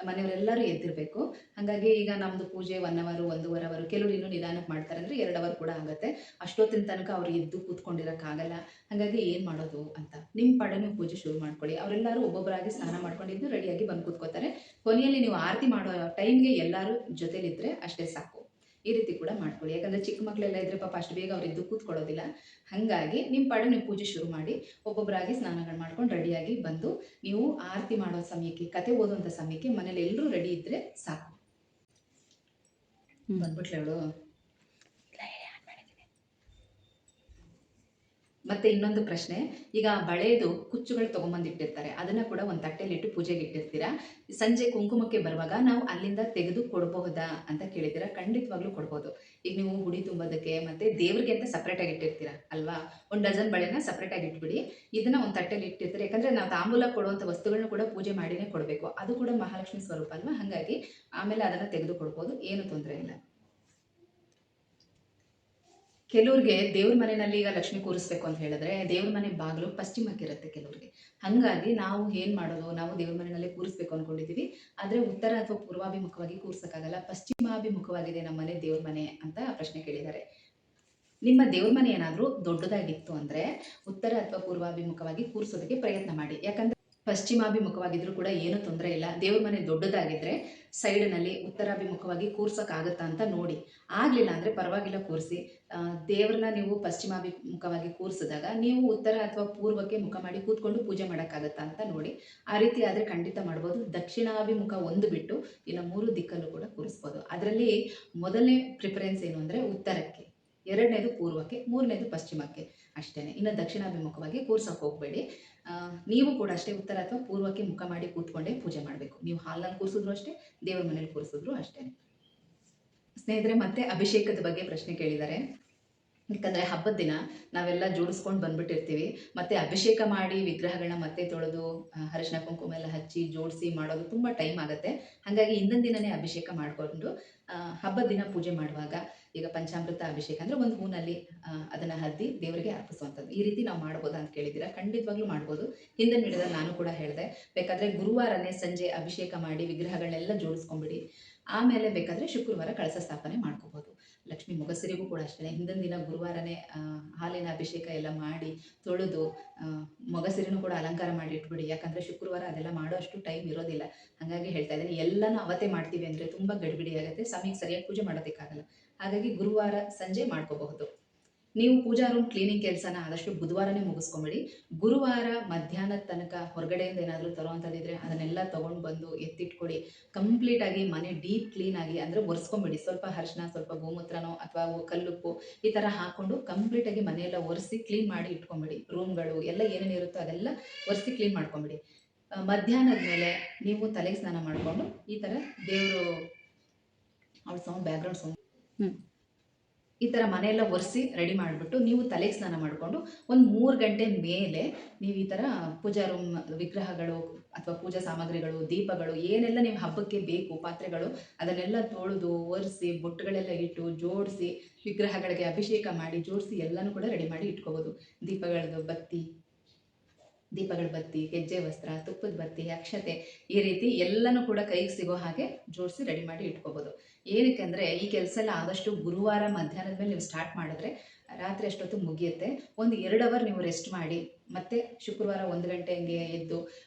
ಮನೆಯವರೆಲ್ಲರೂ ಎದ್ದಿರಬೇಕು. ಹಾಗಾಗಿ ಈಗ ನಮ್ಮದು ಪೂಜೆ 1 ಅವರ್ 1.5 ಅವರ್, ಕೆಲವರು ಇನ್ನೂ ನಿಧಾನಕ್ಕೆ ಮಾಡ್ತಾರೆ ಅಂದರೆ 2 ಅವರ್ ಕೂಡ ಆಗುತ್ತೆ. ಅಷ್ಟೊತ್ತಿನ ತನಕ ಅವ್ರು ಎದ್ದು ಕೂತ್ಕೊಂಡಿರೋಕ್ಕಾಗಲ್ಲ. ಹಾಗಾಗಿ ಏನು ಮಾಡೋದು ಅಂತ ನಿಮ್ಮ ಪಾಡ ನೀವು ಪೂಜೆ ಶುರು ಮಾಡ್ಕೊಳ್ಳಿ. ಅವರೆಲ್ಲರೂ ಒಬ್ಬೊಬ್ಬರಾಗಿ ಸ್ನಾನ ಮಾಡ್ಕೊಂಡಿದ್ದು ರೆಡಿಯಾಗಿ ಬಂದು ಕೂತ್ಕೋತಾರೆ. ಕೊನೆಯಲ್ಲಿ ನೀವು ಆರತಿ ಮಾಡೋ ಟೈಮ್ಗೆ ಎಲ್ಲರೂ ಜೊತೆಲಿದ್ದರೆ ಅಷ್ಟೇ ಸಾಕು. ಈ ರೀತಿ ಕೂಡ ಮಾಡ್ಕೊಳ್ಳಿ. ಯಾಕಂದರೆ ಚಿಕ್ಕ ಮಕ್ಕಳೆಲ್ಲ ಇದ್ದರೆ ಪಾಪ ಅಷ್ಟು ಬೇಗ ಅವ್ರು ಎದ್ದು ಕೂತ್ಕೊಳ್ಳೋದಿಲ್ಲ. ಹಾಗಾಗಿ ನಿಮ್ಮ ಪಾಡು ನೀವು ಪೂಜೆ ಶುರು ಮಾಡಿ ಒಬ್ಬೊಬ್ಬರಾಗಿ ಸ್ನಾನಗಳು ಮಾಡ್ಕೊಂಡು ರೆಡಿಯಾಗಿ ಬಂದು ನೀವು ಆರತಿ ಮಾಡೋ ಸಮಯಕ್ಕೆ, ಕತೆ ಓದುವಂಥ ಸಮಯಕ್ಕೆ ಮನೇಲಿ ಎಲ್ಲರೂ ರೆಡಿ ಇದ್ದರೆ ಸಾಕು. ಬಂದ್ಬಿಟ್ಲೆ ಅವಳು. ಮತ್ತೆ ಇನ್ನೊಂದು ಪ್ರಶ್ನೆ, ಈಗ ಬಳೆದು ಕುಚ್ಚುಗಳು ತೊಗೊಂಬಂದಿಟ್ಟಿರ್ತಾರೆ, ಅದನ್ನು ಕೂಡ ಒಂದು ತಟ್ಟೆಲಿಟ್ಟು ಪೂಜೆಗೆ ಇಟ್ಟಿರ್ತೀರಾ. ಸಂಜೆ ಕುಂಕುಮಕ್ಕೆ ಬರುವಾಗ ನಾವು ಅಲ್ಲಿಂದ ತೆಗೆದು ಕೊಡಬಹುದಾ ಅಂತ ಕೇಳಿದ್ದೀರಾ. ಖಂಡಿತವಾಗ್ಲೂ ಕೊಡ್ಬೋದು. ಈಗ ನೀವು ಹುಡಿ ತುಂಬೋದಕ್ಕೆ ಮತ್ತು ದೇವ್ರಿಗೆ ಅಂತ ಸಪ್ರೇಟಾಗಿ ಇಟ್ಟಿರ್ತೀರಾ ಅಲ್ವಾ, 1 ಡಜನ್ ಬಳೆನ ಸಪ್ರೇಟಾಗಿ ಇಟ್ಬಿಡಿ. ಇದನ್ನು ಒಂದು ತಟ್ಟೆಲಿ ಇಟ್ಟಿರ್ತಾರೆ. ಯಾಕಂದರೆ ನಾವು ತಾಂಬೂಲ ಕೊಡುವಂಥ ವಸ್ತುಗಳನ್ನ ಕೂಡ ಪೂಜೆ ಮಾಡಿನೇ ಕೊಡಬೇಕು. ಅದು ಕೂಡ ಮಹಾಲಕ್ಷ್ಮಿ ಸ್ವರೂಪ ಅಲ್ವಾ. ಹಾಗಾಗಿ ಆಮೇಲೆ ಅದನ್ನು ತೆಗೆದು ಕೊಡ್ಬೋದು, ಏನು ತೊಂದರೆ ಇಲ್ಲ. ಕೆಲವ್ರಿಗೆ ದೇವ್ರ ಮನೆಯಲ್ಲಿ ಈಗ ಲಕ್ಷ್ಮಿ ಕೂರಿಸ್ಬೇಕು ಅಂತ ಹೇಳಿದ್ರೆ ದೇವ್ರ ಮನೆ ಬಾಗಿಲು ಪಶ್ಚಿಮಕ್ಕೆ ಇರುತ್ತೆ ಕೆಲವ್ರಿಗೆ. ಹಾಗಾಗಿ ನಾವು ಏನು ಮಾಡೋದು, ನಾವು ದೇವ್ರ ಮನೆಯಲ್ಲೇ ಕೂರಿಸ್ಬೇಕು ಅಂದ್ಕೊಂಡಿದ್ದೀವಿ, ಆದರೆ ಉತ್ತರ ಅಥವಾ ಪೂರ್ವಾಭಿಮುಖವಾಗಿ ಕೂರಿಸೋಕ್ಕಾಗಲ್ಲ, ಪಶ್ಚಿಮಾಭಿಮುಖವಾಗಿದೆ ನಮ್ಮ ಮನೆ ದೇವ್ರ ಮನೆ ಅಂತ ಪ್ರಶ್ನೆ ಕೇಳಿದ್ದಾರೆ. ನಿಮ್ಮ ದೇವ್ರ ಮನೆ ಏನಾದರೂ ದೊಡ್ಡದಾಗಿತ್ತು ಅಂದರೆ ಉತ್ತರ ಅಥವಾ ಪೂರ್ವಾಭಿಮುಖವಾಗಿ ಕೂರಿಸೋದಕ್ಕೆ ಪ್ರಯತ್ನ ಮಾಡಿ. ಯಾಕಂದರೆ ಪಶ್ಚಿಮಾಭಿಮುಖವಾಗಿದ್ರೂ ಕೂಡ ಏನೂ ತೊಂದರೆ ಇಲ್ಲ. ದೇವ್ರ ಮನೆ ದೊಡ್ಡದಾಗಿದ್ದರೆ ಸೈಡ್ನಲ್ಲಿ ಉತ್ತರಾಭಿಮುಖವಾಗಿ ಕೂರ್ಸೋಕ್ಕಾಗುತ್ತಾ ಅಂತ ನೋಡಿ. ಆಗಲಿಲ್ಲ ಅಂದರೆ ಪರವಾಗಿಲ್ಲ, ಕೂರಿಸಿ. ದೇವ್ರನ್ನ ನೀವು ಪಶ್ಚಿಮಾಭಿಮುಖವಾಗಿ ಕೂರಿಸಿದಾಗ ನೀವು ಉತ್ತರ ಅಥವಾ ಪೂರ್ವಕ್ಕೆ ಮುಖ ಮಾಡಿ ಕೂತ್ಕೊಂಡು ಪೂಜೆ ಮಾಡೋಕ್ಕಾಗತ್ತಾ ಅಂತ ನೋಡಿ. ಆ ರೀತಿ ಆದರೆ ಖಂಡಿತ ಮಾಡ್ಬೋದು. ದಕ್ಷಿಣಾಭಿಮುಖ ಒಂದು ಬಿಟ್ಟು ಇನ್ನು 3 ದಿಕ್ಕಲ್ಲೂ ಕೂಡ ಕೂರಿಸ್ಬೋದು. ಅದರಲ್ಲಿ ಮೊದಲನೇ ಪ್ರಿಫರೆನ್ಸ್ ಏನು ಅಂದರೆ ಉತ್ತರಕ್ಕೆ. ಎರಡನೇದು ಪೂರ್ವಕ್ಕೆ, ಮೂರನೇದು ಪಶ್ಚಿಮಕ್ಕೆ ಅಷ್ಟೇ. ಇನ್ನು ದಕ್ಷಿಣಾಭಿಮುಖವಾಗಿ ಕೂರ್ಸೋಕೆ ಹೋಗಬೇಡಿ. ನೀವು ಕೂಡ ಅಷ್ಟೇ ಉತ್ತರ ಅಥವಾ ಪೂರ್ವಕ್ಕೆ ಮುಖ ಮಾಡಿ ಕೂತ್ಕೊಂಡೇ ಪೂಜೆ ಮಾಡಬೇಕು. ನೀವು ಹಾಲ್ನಲ್ಲಿ ಕೂರಿಸಿದ್ರು ಅಷ್ಟೇ, ದೇವ್ರ ಮನೇಲಿ ಕೂರಿಸಿದ್ರು ಅಷ್ಟೇ. ಸ್ನೇಹಿತರೆ, ಮತ್ತೆ ಅಭಿಷೇಕದ ಬಗ್ಗೆ ಪ್ರಶ್ನೆ ಕೇಳಿದ್ದಾರೆ. ಯಾಕಂದರೆ ಹಬ್ಬದ ದಿನ ನಾವೆಲ್ಲ ಜೋಡಿಸ್ಕೊಂಡು ಬಂದ್ಬಿಟ್ಟಿರ್ತೀವಿ. ಮತ್ತು ಅಭಿಷೇಕ ಮಾಡಿ ವಿಗ್ರಹಗಳನ್ನ ಮತ್ತೆ ತೊಳೆದು ಅರಿಶಿನ ಕುಂಕುಮ ಎಲ್ಲ ಹಚ್ಚಿ ಜೋಡಿಸಿ ಮಾಡೋದು ತುಂಬ ಟೈಮ್ ಆಗುತ್ತೆ. ಹಾಗಾಗಿ ಹಿಂದಿನ ದಿನವೇ ಅಭಿಷೇಕ ಮಾಡಿಕೊಂಡು ಹಬ್ಬದ ದಿನ ಪೂಜೆ ಮಾಡುವಾಗ ಈಗ ಪಂಚಾಮೃತ ಅಭಿಷೇಕ ಅಂದರೆ ಒಂದು ಹೂನಲ್ಲಿ ಅದನ್ನು ಹದ್ದಿ ದೇವರಿಗೆ ಅರ್ಪಿಸುವಂಥದ್ದು. ಈ ರೀತಿ ನಾವು ಮಾಡ್ಬೋದಾ ಅಂತ ಕೇಳಿದ್ದೀರಾ. ಖಂಡಿತವಾಗ್ಲೂ ಮಾಡ್ಬೋದು. ಹಿಂದಿನ ವಿಡಿಯೋದಲ್ಲಿ ನಾನು ಕೂಡ ಹೇಳಿದೆ. ಬೇಕಾದರೆ ಗುರುವಾರನೇ ಸಂಜೆ ಅಭಿಷೇಕ ಮಾಡಿ ವಿಗ್ರಹಗಳನ್ನೆಲ್ಲ ಜೋಡಿಸ್ಕೊಂಬಿಡಿ. ಆಮೇಲೆ ಬೇಕಾದರೆ ಶುಕ್ರವಾರ ಕಳಸ ಸ್ಥಾಪನೆ ಮಾಡ್ಕೋಬೋದು. ಲಕ್ಷ್ಮೀ ಮೊಗಸಿರಿಗೂ ಕೂಡ ಅಷ್ಟೇ, ಹಿಂದಿನ ದಿನ ಗುರುವಾರನೇ ಹಾಲಿನ ಅಭಿಷೇಕ ಎಲ್ಲ ಮಾಡಿ ತೊಳೆದು ಮೊಗಸಿರಿನೂ ಕೂಡ ಅಲಂಕಾರ ಮಾಡಿ ಇಟ್ಬಿಡಿ. ಯಾಕಂದರೆ ಶುಕ್ರವಾರ ಅದೆಲ್ಲ ಮಾಡೋ ಅಷ್ಟು ಟೈಮ್ ಇರೋದಿಲ್ಲ. ಹಾಗಾಗಿ ಹೇಳ್ತಾ ಇದ್ದೀನಿ, ಎಲ್ಲನೂ ಅವತ್ತೇ ಮಾಡ್ತೀವಿ ಅಂದರೆ ತುಂಬ ಗಡಿಬಿಡಿ ಆಗುತ್ತೆ, ಸಮಯಕ್ಕೆ ಸರಿಯಾಗಿ ಪೂಜೆ ಮಾಡೋದಕ್ಕಾಗಲ್ಲ. ಹಾಗಾಗಿ ಗುರುವಾರ ಸಂಜೆ ಮಾಡ್ಕೋಬಹುದು. ನೀವು ಪೂಜಾ ರೂಮ್ ಕ್ಲೀನಿಂಗ್ ಕೆಲಸನ ಆದಷ್ಟು ಬುಧವಾರನೇ ಮುಗಿಸ್ಕೊಂಬಿಡಿ. ಗುರುವಾರ ಮಧ್ಯಾಹ್ನದ ತನಕ ಹೊರಗಡೆಯಿಂದ ಏನಾದರೂ ತರೋವಂಥದ್ದಿದ್ರೆ ಅದನ್ನೆಲ್ಲ ತೊಗೊಂಡು ಬಂದು ಎತ್ತಿಟ್ಕೊಡಿ. ಕಂಪ್ಲೀಟಾಗಿ ಮನೆ ಡೀಪ್ ಕ್ಲೀನಾಗಿ ಅಂದರೆ ಒರೆಸ್ಕೊಂಬಿಡಿ. ಸ್ವಲ್ಪ ಅರಿಶಿನ, ಸ್ವಲ್ಪ ಗೋಮೂತ್ರನೋ ಅಥವಾ ಕಲ್ಲುಪ್ಪು ಈ ಥರ ಹಾಕ್ಕೊಂಡು ಕಂಪ್ಲೀಟಾಗಿ ಮನೆಯೆಲ್ಲ ಒರೆಸಿ ಕ್ಲೀನ್ ಮಾಡಿ ಇಟ್ಕೊಂಬಿಡಿ. ರೂಮ್ಗಳು ಎಲ್ಲ ಏನೇನು ಇರುತ್ತೋ ಅದೆಲ್ಲ ಒರೆಸಿ ಕ್ಲೀನ್ ಮಾಡ್ಕೊಂಬಿಡಿ. ಮಧ್ಯಾಹ್ನದ ಮೇಲೆ ನೀವು ತಲೆಗೆ ಸ್ನಾನ ಮಾಡಿಕೊಂಡು ಈ ಥರ ದೇವರು ಅವ್ರ ಸೌಂಡ್ ಬ್ಯಾಕ್ಗ್ರೌಂಡ್ ಸೌಂಡ್ ಈ ಥರ ಮನೆಯೆಲ್ಲ ಒರೆಸಿ ರೆಡಿ ಮಾಡಿಬಿಟ್ಟು ನೀವು ತಲೆಗೆ ಸ್ನಾನ ಮಾಡಿಕೊಂಡು ಒಂದು 3 ಗಂಟೆ ಮೇಲೆ ನೀವು ಈ ಥರ ಪೂಜಾ ರೂಮ್ ವಿಗ್ರಹಗಳು ಅಥವಾ ಪೂಜಾ ಸಾಮಗ್ರಿಗಳು, ದೀಪಗಳು ಏನೆಲ್ಲ ನೀವು ಹಬ್ಬಕ್ಕೆ ಬೇಕು ಪಾತ್ರೆಗಳು ಅದನ್ನೆಲ್ಲ ತೊಳೆದು ಒರೆಸಿ ಬೊಟ್ಟುಗಳೆಲ್ಲ ಇಟ್ಟು ಜೋಡಿಸಿ ವಿಗ್ರಹಗಳಿಗೆ ಅಭಿಷೇಕ ಮಾಡಿ ಜೋಡಿಸಿ ಎಲ್ಲನೂ ಕೂಡ ರೆಡಿ ಮಾಡಿ ಇಟ್ಕೋಬೋದು. ದೀಪಗಳ ಬತ್ತಿ, ಗೆಜ್ಜೆ ವಸ್ತ್ರ, ತುಪ್ಪದ ಬತ್ತಿ, ಅಕ್ಷತೆ ಈ ರೀತಿ ಎಲ್ಲನೂ ಕೂಡ ಕೈಗೆ ಸಿಗೋ ಹಾಗೆ ಜೋಡಿಸಿ ರೆಡಿ ಮಾಡಿ ಇಟ್ಕೋಬೋದು. ಏನಕ್ಕೆ ಅಂದರೆ ಈ ಕೆಲಸ ಎಲ್ಲ ಆದಷ್ಟು ಗುರುವಾರ ಮಧ್ಯಾಹ್ನದ ಮೇಲೆ ನೀವು ಸ್ಟಾರ್ಟ್ ಮಾಡಿದ್ರೆ ರಾತ್ರಿ ಅಷ್ಟೊತ್ತು ಮುಗಿಯುತ್ತೆ. ಒಂದು 2 ಅವರ್ ನೀವು ರೆಸ್ಟ್ ಮಾಡಿ ಮತ್ತೆ ಶುಕ್ರವಾರ 1 ಗಂಟೆ ಹಂಗೆ ಎದ್ದು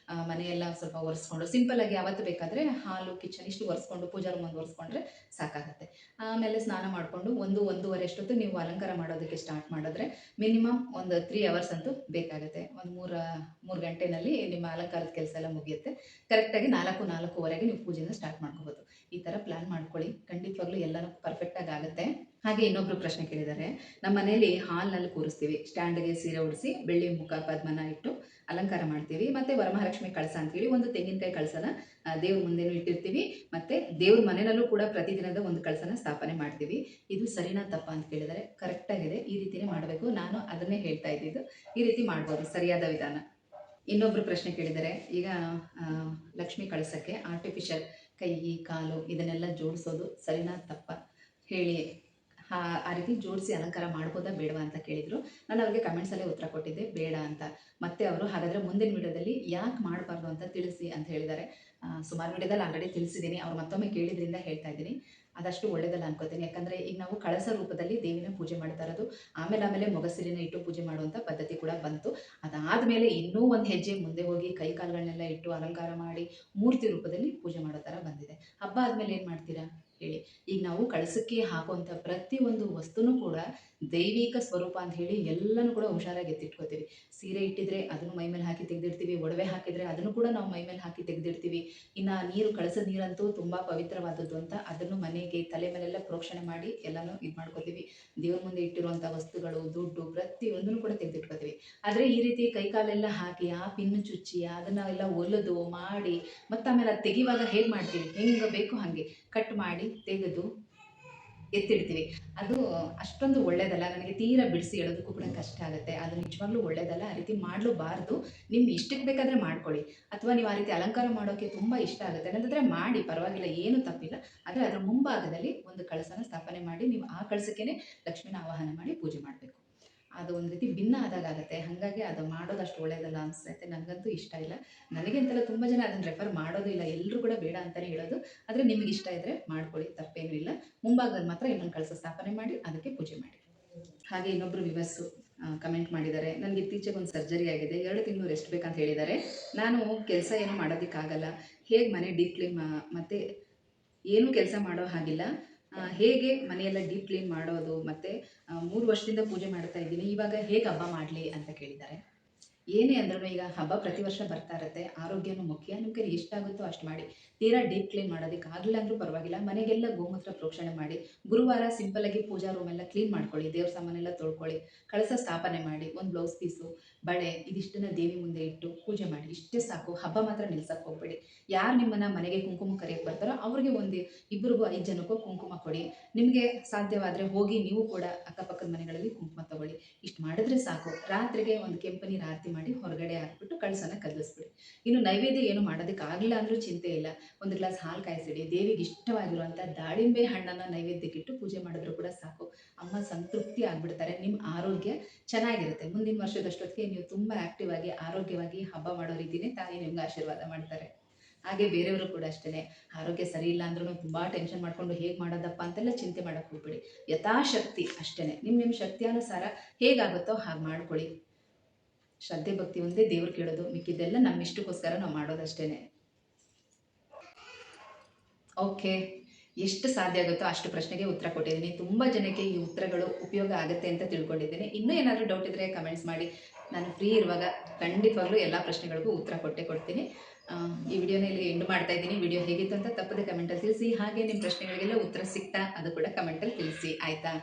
ಮನೆಯೆಲ್ಲ ಸ್ವಲ್ಪ ಒರೆಸ್ಕೊಂಡು ಸಿಂಪಲ್ಲಾಗಿ ಯಾವತ್ತು ಬೇಕಾದರೆ ಹಾಲು ಕಿಚನ್ ಇಷ್ಟು ಒರೆಸ್ಕೊಂಡು ಪೂಜಾ ರೂಮ್ ಒಂದು ಒರೆಸ್ಕೊಂಡ್ರೆ ಸಾಕಾಗುತ್ತೆ. ಆಮೇಲೆ ಸ್ನಾನ ಮಾಡಿಕೊಂಡು 1-1:30 ಅಷ್ಟೊತ್ತು ನೀವು ಅಲಂಕಾರ ಮಾಡೋದಕ್ಕೆ ಸ್ಟಾರ್ಟ್ ಮಾಡಿದ್ರೆ ಮಿನಿಮಮ್ ಒಂದು 3 ಅವರ್ಸ್ ಅಂತೂ ಬೇಕಾಗುತ್ತೆ. ಒಂದು 3 ಗಂಟೆನಲ್ಲಿ ನಿಮ್ಮ ಅಲಂಕಾರದ ಕೆಲಸ ಎಲ್ಲ ಮುಗಿಯುತ್ತೆ. ಕರೆಕ್ಟಾಗಿ 4-4:30 ನೀವು ಪೂಜೆನ ಸ್ಟಾರ್ಟ್ ಮಾಡ್ಕೋಬೋದು. ಈ ಥರ ಪ್ಲ್ಯಾನ್ ಮಾಡ್ಕೊಳ್ಳಿ, ಖಂಡಿತವಾಗ್ಲೂ ಎಲ್ಲನೂ ಪರ್ಫೆಕ್ಟಾಗಿ ಆಗುತ್ತೆ. ಹಾಗೆ ಇನ್ನೊಬ್ರು ಪ್ರಶ್ನೆ ಕೇಳಿದ್ದಾರೆ, ನಮ್ಮ ಮನೇಲಿ ಹಾಲ್ನಲ್ಲಿ ಕೂರಿಸ್ತೀವಿ, ಸ್ಟ್ಯಾಂಡ್ಗೆ ಸೀರೆ ಉಡಿಸಿ ಬೆಳ್ಳಿ ಮುಖ ಪದ್ಮನ ಇಟ್ಟು ಅಲಂಕಾರ ಮಾಡ್ತೀವಿ. ಮತ್ತು ವರಮಹಾಲಕ್ಷ್ಮಿ ಕಳಸ ಅಂತೇಳಿ ಒಂದು ತೆಂಗಿನಕಾಯಿ ಕಳಸನ ದೇವ್ರ ಮುಂದೆನೂ ಇಟ್ಟಿರ್ತೀವಿ. ಮತ್ತು ದೇವ್ರ ಮನೆಯಲ್ಲೂ ಕೂಡ ಪ್ರತಿದಿನದ ಒಂದು ಕಳಸನ ಸ್ಥಾಪನೆ ಮಾಡ್ತೀವಿ. ಇದು ಸರಿನಾ ತಪ್ಪ ಅಂತ ಕೇಳಿದರೆ ಕರೆಕ್ಟಾಗಿದೆ, ಈ ರೀತಿಯೇ ಮಾಡಬೇಕು. ನಾನು ಅದನ್ನೇ ಹೇಳ್ತಾ ಇದ್ದಿದ್ದು, ಈ ರೀತಿ ಮಾಡ್ಬೋದು, ಸರಿಯಾದ ವಿಧಾನ. ಇನ್ನೊಬ್ರು ಪ್ರಶ್ನೆ ಕೇಳಿದ್ದಾರೆ, ಈಗ ಲಕ್ಷ್ಮಿ ಕಳಸಕ್ಕೆ ಆರ್ಟಿಫಿಷಿಯಲ್ ಕೈ ಕಾಲು ಇದನ್ನೆಲ್ಲ ಜೋಡಿಸೋದು ಸರಿನಾ ತಪ್ಪ ಹೇಳಿ, ಆ ರೀತಿ ಜೋಡಿಸಿ ಅಲಂಕಾರ ಮಾಡ್ಬೋದಾ ಬೇಡವಾ ಅಂತ ಕೇಳಿದರು. ನಾನು ಅವ್ರಿಗೆ ಕಮೆಂಟ್ಸಲ್ಲೇ ಉತ್ತರ ಕೊಟ್ಟಿದ್ದೆ ಬೇಡ ಅಂತ. ಮತ್ತೆ ಅವರು ಹಾಗಾದರೆ ಮುಂದಿನ ವಿಡಿಯೋದಲ್ಲಿ ಯಾಕೆ ಮಾಡಬಾರ್ದು ಅಂತ ತಿಳಿಸಿ ಅಂತ ಹೇಳಿದ್ದಾರೆ. ಸುಮಾರು ವಿಡಿಯೋದಲ್ಲಿ ಆಲ್ರೆಡಿ ತಿಳಿಸಿದ್ದೀನಿ, ಅವ್ರು ಮತ್ತೊಮ್ಮೆ ಕೇಳಿದ್ರಿಂದ ಹೇಳ್ತಾ ಇದ್ದೀನಿ. ಅದಷ್ಟು ಒಳ್ಳೆಯದಲ್ಲ ಅನ್ಕೋತೀನಿ. ಯಾಕಂದರೆ ಈಗ ನಾವು ಕಳಸ ರೂಪದಲ್ಲಿ ದೇವಿನ ಪೂಜೆ ಮಾಡ್ತಾ ಇರೋದು, ಆಮೇಲೆ ಮೊಗಸಿರಿನ ಇಟ್ಟು ಪೂಜೆ ಮಾಡುವಂಥ ಪದ್ಧತಿ ಕೂಡ ಬಂತು. ಅದಾದಮೇಲೆ ಇನ್ನೂ ಒಂದು ಹೆಜ್ಜೆ ಮುಂದೆ ಹೋಗಿ ಕೈ ಕಾಲುಗಳನ್ನೆಲ್ಲ ಇಟ್ಟು ಅಲಂಕಾರ ಮಾಡಿ ಮೂರ್ತಿ ರೂಪದಲ್ಲಿ ಪೂಜೆ ಮಾಡೋ ಥರ ಬಂದಿದೆ. ಹಬ್ಬ ಆದಮೇಲೆ ಏನು ಮಾಡ್ತೀರಾ ಹೇಳಿ? ಈಗ ನಾವು ಕಳಸಕ್ಕೆ ಹಾಕುವಂಥ ಪ್ರತಿಯೊಂದು ವಸ್ತುನೂ ಕೂಡ ದೈವಿಕ ಸ್ವರೂಪ ಅಂತ ಹೇಳಿ ಎಲ್ಲನೂ ಕೂಡ ಹುಷಾರಾಗಿ ಎತ್ತಿಟ್ಕೋತೀವಿ. ಸೀರೆ ಇಟ್ಟಿದ್ರೆ ಅದನ್ನು ಮೈ ಮೇಲೆ ಹಾಕಿ ತೆಗೆದಿಡ್ತೀವಿ, ಒಡವೆ ಹಾಕಿದರೆ ಅದನ್ನು ಕೂಡ ನಾವು ಮೈ ಮೇಲೆ ಹಾಕಿ ತೆಗೆದಿಡ್ತೀವಿ. ಇನ್ನು ನೀರು, ಕಳಸದ ನೀರಂತೂ ತುಂಬ ಪವಿತ್ರವಾದದ್ದು ಅಂತ ಅದನ್ನು ಮನೆಗೆ ತಲೆ ಮೇಲೆಲ್ಲ ಪ್ರೋಕ್ಷಣೆ ಮಾಡಿ ಎಲ್ಲನೂ ಇದು ಮಾಡ್ಕೋತೀವಿ. ದೇವ್ರ ಮುಂದೆ ಇಟ್ಟಿರುವಂಥ ವಸ್ತುಗಳು, ದುಡ್ಡು ಪ್ರತಿಯೊಂದನ್ನು ಕೂಡ ತೆಗೆದಿಟ್ಕೋತೀವಿ. ಆದರೆ ಈ ರೀತಿ ಕೈಕಾಲೆಲ್ಲ ಹಾಕಿ ಆ ಪಿನ್ನು ಚುಚ್ಚಿ ಅದನ್ನು ಎಲ್ಲ ಒಲೆದು ಮಾಡಿ ಮತ್ತು ಆಮೇಲೆ ಅದು ತೆಗಿವಾಗ ಹೇಗೆ ಮಾಡ್ತೀವಿ, ಹೆಂಗೆ ಬೇಕು ಹಾಗೆ ಕಟ್ ಮಾಡಿ ತೆಗೆದು ಎತ್ತಿಡ್ತೀವಿ. ಅದು ಅಷ್ಟೊಂದು ಒಳ್ಳೆಯದಲ್ಲ. ನನಗೆ ತೀರಾ ಬಿಡಿಸಿ ಹೇಳೋದಕ್ಕೂ ಕೂಡ ಕಷ್ಟ ಆಗುತ್ತೆ. ಅದು ನಿಜವಾಗ್ಲೂ ಒಳ್ಳೆಯದಲ್ಲ, ಆ ರೀತಿ ಮಾಡಲೂಬಾರ್ದು. ನಿಮ್ಮ ಇಷ್ಟಕ್ಕೆ ಬೇಕಾದರೆ ಮಾಡ್ಕೊಳ್ಳಿ, ಅಥವಾ ನೀವು ಆ ರೀತಿ ಅಲಂಕಾರ ಮಾಡೋಕ್ಕೆ ತುಂಬ ಇಷ್ಟ ಆಗುತ್ತೆ ಅನ್ನೋದಾದರೆ ಮಾಡಿ, ಪರವಾಗಿಲ್ಲ, ಏನೂ ತಪ್ಪಿಲ್ಲ. ಆದರೆ ಅದರ ಮುಂಭಾಗದಲ್ಲಿ ಒಂದು ಕಳಸನ ಸ್ಥಾಪನೆ ಮಾಡಿ ನೀವು ಆ ಕಳಸಕ್ಕೆ ಲಕ್ಷ್ಮಿನ ಆವಾಹನ ಮಾಡಿ ಪೂಜೆ ಮಾಡಬೇಕು. ಅದು ಒಂದು ರೀತಿ ಭಿನ್ನ ಆದಾಗುತ್ತೆ. ಹಾಗಾಗಿ ಅದು ಮಾಡೋದು ಅಷ್ಟು ಒಳ್ಳೆಯದಲ್ಲ ಅನಿಸುತ್ತೆ. ನನಗಂತೂ ಇಷ್ಟ ಇಲ್ಲ. ನನಗೆ ಅಂತಲ್ಲ, ತುಂಬ ಜನ ಅದನ್ನು ರೆಫರ್ ಮಾಡೋದು ಇಲ್ಲ, ಎಲ್ಲರೂ ಕೂಡ ಬೇಡ ಅಂತಲೇ ಹೇಳೋದು. ಆದರೆ ನಿಮಗೆ ಇಷ್ಟ ಇದ್ದರೆ ಮಾಡ್ಕೊಳ್ಳಿ, ತಪ್ಪೇನೂ ಇಲ್ಲ. ಮುಂಭಾಗದಲ್ಲಿ ಮಾತ್ರ ಇನ್ನೊಂದು ಕಳಸ ಸ್ಥಾಪನೆ ಮಾಡಿ ಅದಕ್ಕೆ ಪೂಜೆ ಮಾಡಿ. ಹಾಗೆ ಇನ್ನೊಬ್ಬರು ವಿವರ್ಸು ಕಮೆಂಟ್ ಮಾಡಿದ್ದಾರೆ, ನನಗೆ ಇತ್ತೀಚೆಗೆ ಒಂದು ಸರ್ಜರಿ ಆಗಿದೆ, 2 ತಿಂಗಳು ರೆಸ್ಟ್ ಬೇಕಂತ ಹೇಳಿದ್ದಾರೆ. ನಾನು ಕೆಲಸ ಏನೂ ಮಾಡೋದಕ್ಕಾಗಲ್ಲ, ಹೇಗೆ ಮನೆ ಡೀಪ್ ಕ್ಲೀನ್ ಮತ್ತು ಏನೂ ಕೆಲಸ ಮಾಡೋ ಹಾಗಿಲ್ಲ, ಹೇಗೆ ಮನೆಯೆಲ್ಲ ಡೀಪ್ ಕ್ಲೀನ್ ಮಾಡೋದು, ಮತ್ತು 3 ವರ್ಷದಿಂದ ಪೂಜೆ ಮಾಡ್ತಾ ಇದ್ದೀನಿ, ಇವಾಗ ಹೇಗೆ ಹಬ್ಬ ಮಾಡಲಿ ಅಂತ ಕೇಳಿದ್ದಾರೆ. ಏನೇ ಅಂದ್ರೂ ಈಗ ಹಬ್ಬ ಪ್ರತಿ ವರ್ಷ ಬರ್ತಾ ಇರುತ್ತೆ. ಆರೋಗ್ಯನೂ ಮುಖ್ಯ. ನಿಮ್ಮ ಕೈಲಿ ಎಷ್ಟಾಗುತ್ತೋ ಅಷ್ಟು ಮಾಡಿ. ತೀರಾ ಡೀಪ್ ಕ್ಲೀನ್ ಮಾಡೋದಕ್ಕೆ ಆಗಲಿಲ್ಲ ಅಂದ್ರೂ ಪರವಾಗಿಲ್ಲ. ಮನೆಗೆಲ್ಲ ಗೋಮೂತ್ರ ಪ್ರೋಕ್ಷಣೆ ಮಾಡಿ. ಗುರುವಾರ ಸಿಂಪಲ್ ಆಗಿ ಪೂಜಾ ರೂಮ್ ಎಲ್ಲ ಕ್ಲೀನ್ ಮಾಡ್ಕೊಳ್ಳಿ. ದೇವ್ರ ಸಾಮಾನೆಲ್ಲ ತೊಳ್ಕೊಳ್ಳಿ. ಕಳಸ ಸ್ಥಾಪನೆ ಮಾಡಿ. ಒಂದು ಬ್ಲೌಸ್ ಪೀಸು, ಬಳೆ ಇದಿಷ್ಟನ್ನ ದೇವಿ ಮುಂದೆ ಇಟ್ಟು ಪೂಜೆ ಮಾಡಿ. ಇಷ್ಟೇ ಸಾಕು. ಹಬ್ಬ ಮಾತ್ರ ನಿಲ್ಸಕ್ಕೆ ಹೋಗ್ಬೇಡಿ. ಯಾರು ನಿಮ್ಮನ್ನ ಮನೆಗೆ ಕುಂಕುಮ ಕರೆಯಕ್ಕೆ ಬರ್ತಾರೋ ಅವ್ರಿಗೆ ಒಂದು ಇಬ್ಬರಿಗೋ 5 ಜನಕ್ಕೋ ಕುಂಕುಮ ಕೊಡಿ. ನಿಮಗೆ ಸಾಧ್ಯವಾದರೆ ಹೋಗಿ ನೀವು ಕೂಡ ಅಕ್ಕಪಕ್ಕದ ಮನೆಗಳಲ್ಲಿ ಕುಂಕುಮ ತಗೊಳ್ಳಿ. ಇಷ್ಟು ಮಾಡಿದ್ರೆ ಸಾಕು. ರಾತ್ರಿಗೆ ಒಂದು ಕೆಂಪು ನೀರು ಆರತಿ ಮಾಡಿ ಹೊರಗಡೆ ಹಾಕ್ಬಿಟ್ಟು ಕಳಸನ ಕದಲಿಸ್ಬಿಡಿ. ಇನ್ನು ನೈವೇದ್ಯ ಏನು ಮಾಡೋದಕ್ಕೆ ಆಗಲಿಲ್ಲ ಅಂದ್ರೂ ಚಿಂತೆ ಇಲ್ಲ. ಒಂದು ಗ್ಲಾಸ್ ಹಾಲು ಕಾಯಿಸಿಡಿ. ದೇವಿಗೆ ಇಷ್ಟವಾಗಿರುವಂಥ ದಾಳಿಂಬೆ ಹಣ್ಣನ್ನು ನೈವೇದ್ಯಕ್ಕಿಟ್ಟು ಪೂಜೆ ಮಾಡಿದ್ರು ಕೂಡ ಸಾಕು. ಅಮ್ಮ ಸಂತೃಪ್ತಿ ಆಗ್ಬಿಡ್ತಾರೆ. ನಿಮ್ಮ ಆರೋಗ್ಯ ಚೆನ್ನಾಗಿರುತ್ತೆ. ಮುಂದಿನ ವರ್ಷದಷ್ಟೊತ್ತಿಗೆ ನೀವು ತುಂಬ ಆಕ್ಟಿವ್ ಆಗಿ ಆರೋಗ್ಯವಾಗಿ ಹಬ್ಬ ಮಾಡೋ ರೀತಿನೇ ತಾಯಿ ನಿಮ್ಗೆ ಆಶೀರ್ವಾದ ಮಾಡ್ತಾರೆ. ಹಾಗೆ ಬೇರೆಯವರು ಕೂಡ ಅಷ್ಟೇ. ಆರೋಗ್ಯ ಸರಿ ಇಲ್ಲ ಅಂದ್ರೂ ತುಂಬ ಟೆನ್ಷನ್ ಮಾಡ್ಕೊಂಡು ಹೇಗೆ ಮಾಡೋದಪ್ಪ ಅಂತೆಲ್ಲ ಚಿಂತೆ ಮಾಡೋಕ್ಕೆ ಹೋಗ್ಬೇಡಿ. ಯಥಾಶಕ್ತಿ ಅಷ್ಟೇ. ನಿಮ್ಮ ಶಕ್ತಿಯಾನುಸಾರ ಹೇಗಾಗುತ್ತೋ ಹಾಗೆ ಮಾಡ್ಕೊಳ್ಳಿ. ಶ್ರದ್ಧೆ ಭಕ್ತಿ ಒಂದೇ ದೇವ್ರು ಕೇಳೋದು. ಮಿಕ್ಕಿದ್ದೆಲ್ಲ ನಮ್ಮ ಇಷ್ಟಕ್ಕೋಸ್ಕರ ನಾವು ಮಾಡೋದಷ್ಟೇ. ಓಕೆ, ಎಷ್ಟು ಸಾಧ್ಯ ಆಗುತ್ತೋ ಅಷ್ಟು ಪ್ರಶ್ನೆಗೆ ಉತ್ತರ ಕೊಟ್ಟಿದ್ದೀನಿ. ತುಂಬ ಜನಕ್ಕೆ ಈ ಉತ್ತರಗಳು ಉಪಯೋಗ ಆಗುತ್ತೆ ಅಂತ ತಿಳ್ಕೊಂಡಿದ್ದೀನಿ. ಇನ್ನೂ ಏನಾದರೂ ಡೌಟ್ ಇದ್ದರೆ ಕಮೆಂಟ್ಸ್ ಮಾಡಿ. ನಾನು ಫ್ರೀ ಇರುವಾಗ ಖಂಡಿತವಾಗ್ಲೂ ಎಲ್ಲ ಪ್ರಶ್ನೆಗಳಿಗೂ ಉತ್ತರ ಕೊಡ್ತೀನಿ. ಈ ವಿಡಿಯೋನ ಇಲ್ಲಿ ಎಂಡ್ ಮಾಡ್ತಾ ಇದ್ದೀನಿ. ವಿಡಿಯೋ ಹೇಗಿತ್ತು ಅಂತ ತಪ್ಪದೆ ಕಮೆಂಟಲ್ಲಿ ತಿಳಿಸಿ. ಹಾಗೆ ನಿಮ್ಮ ಪ್ರಶ್ನೆಗಳಿಗೆಲ್ಲ ಉತ್ತರ ಸಿಗ್ತಾ ಅದು ಕೂಡ ಕಮೆಂಟಲ್ಲಿ ತಿಳಿಸಿ, ಆಯಿತಾ?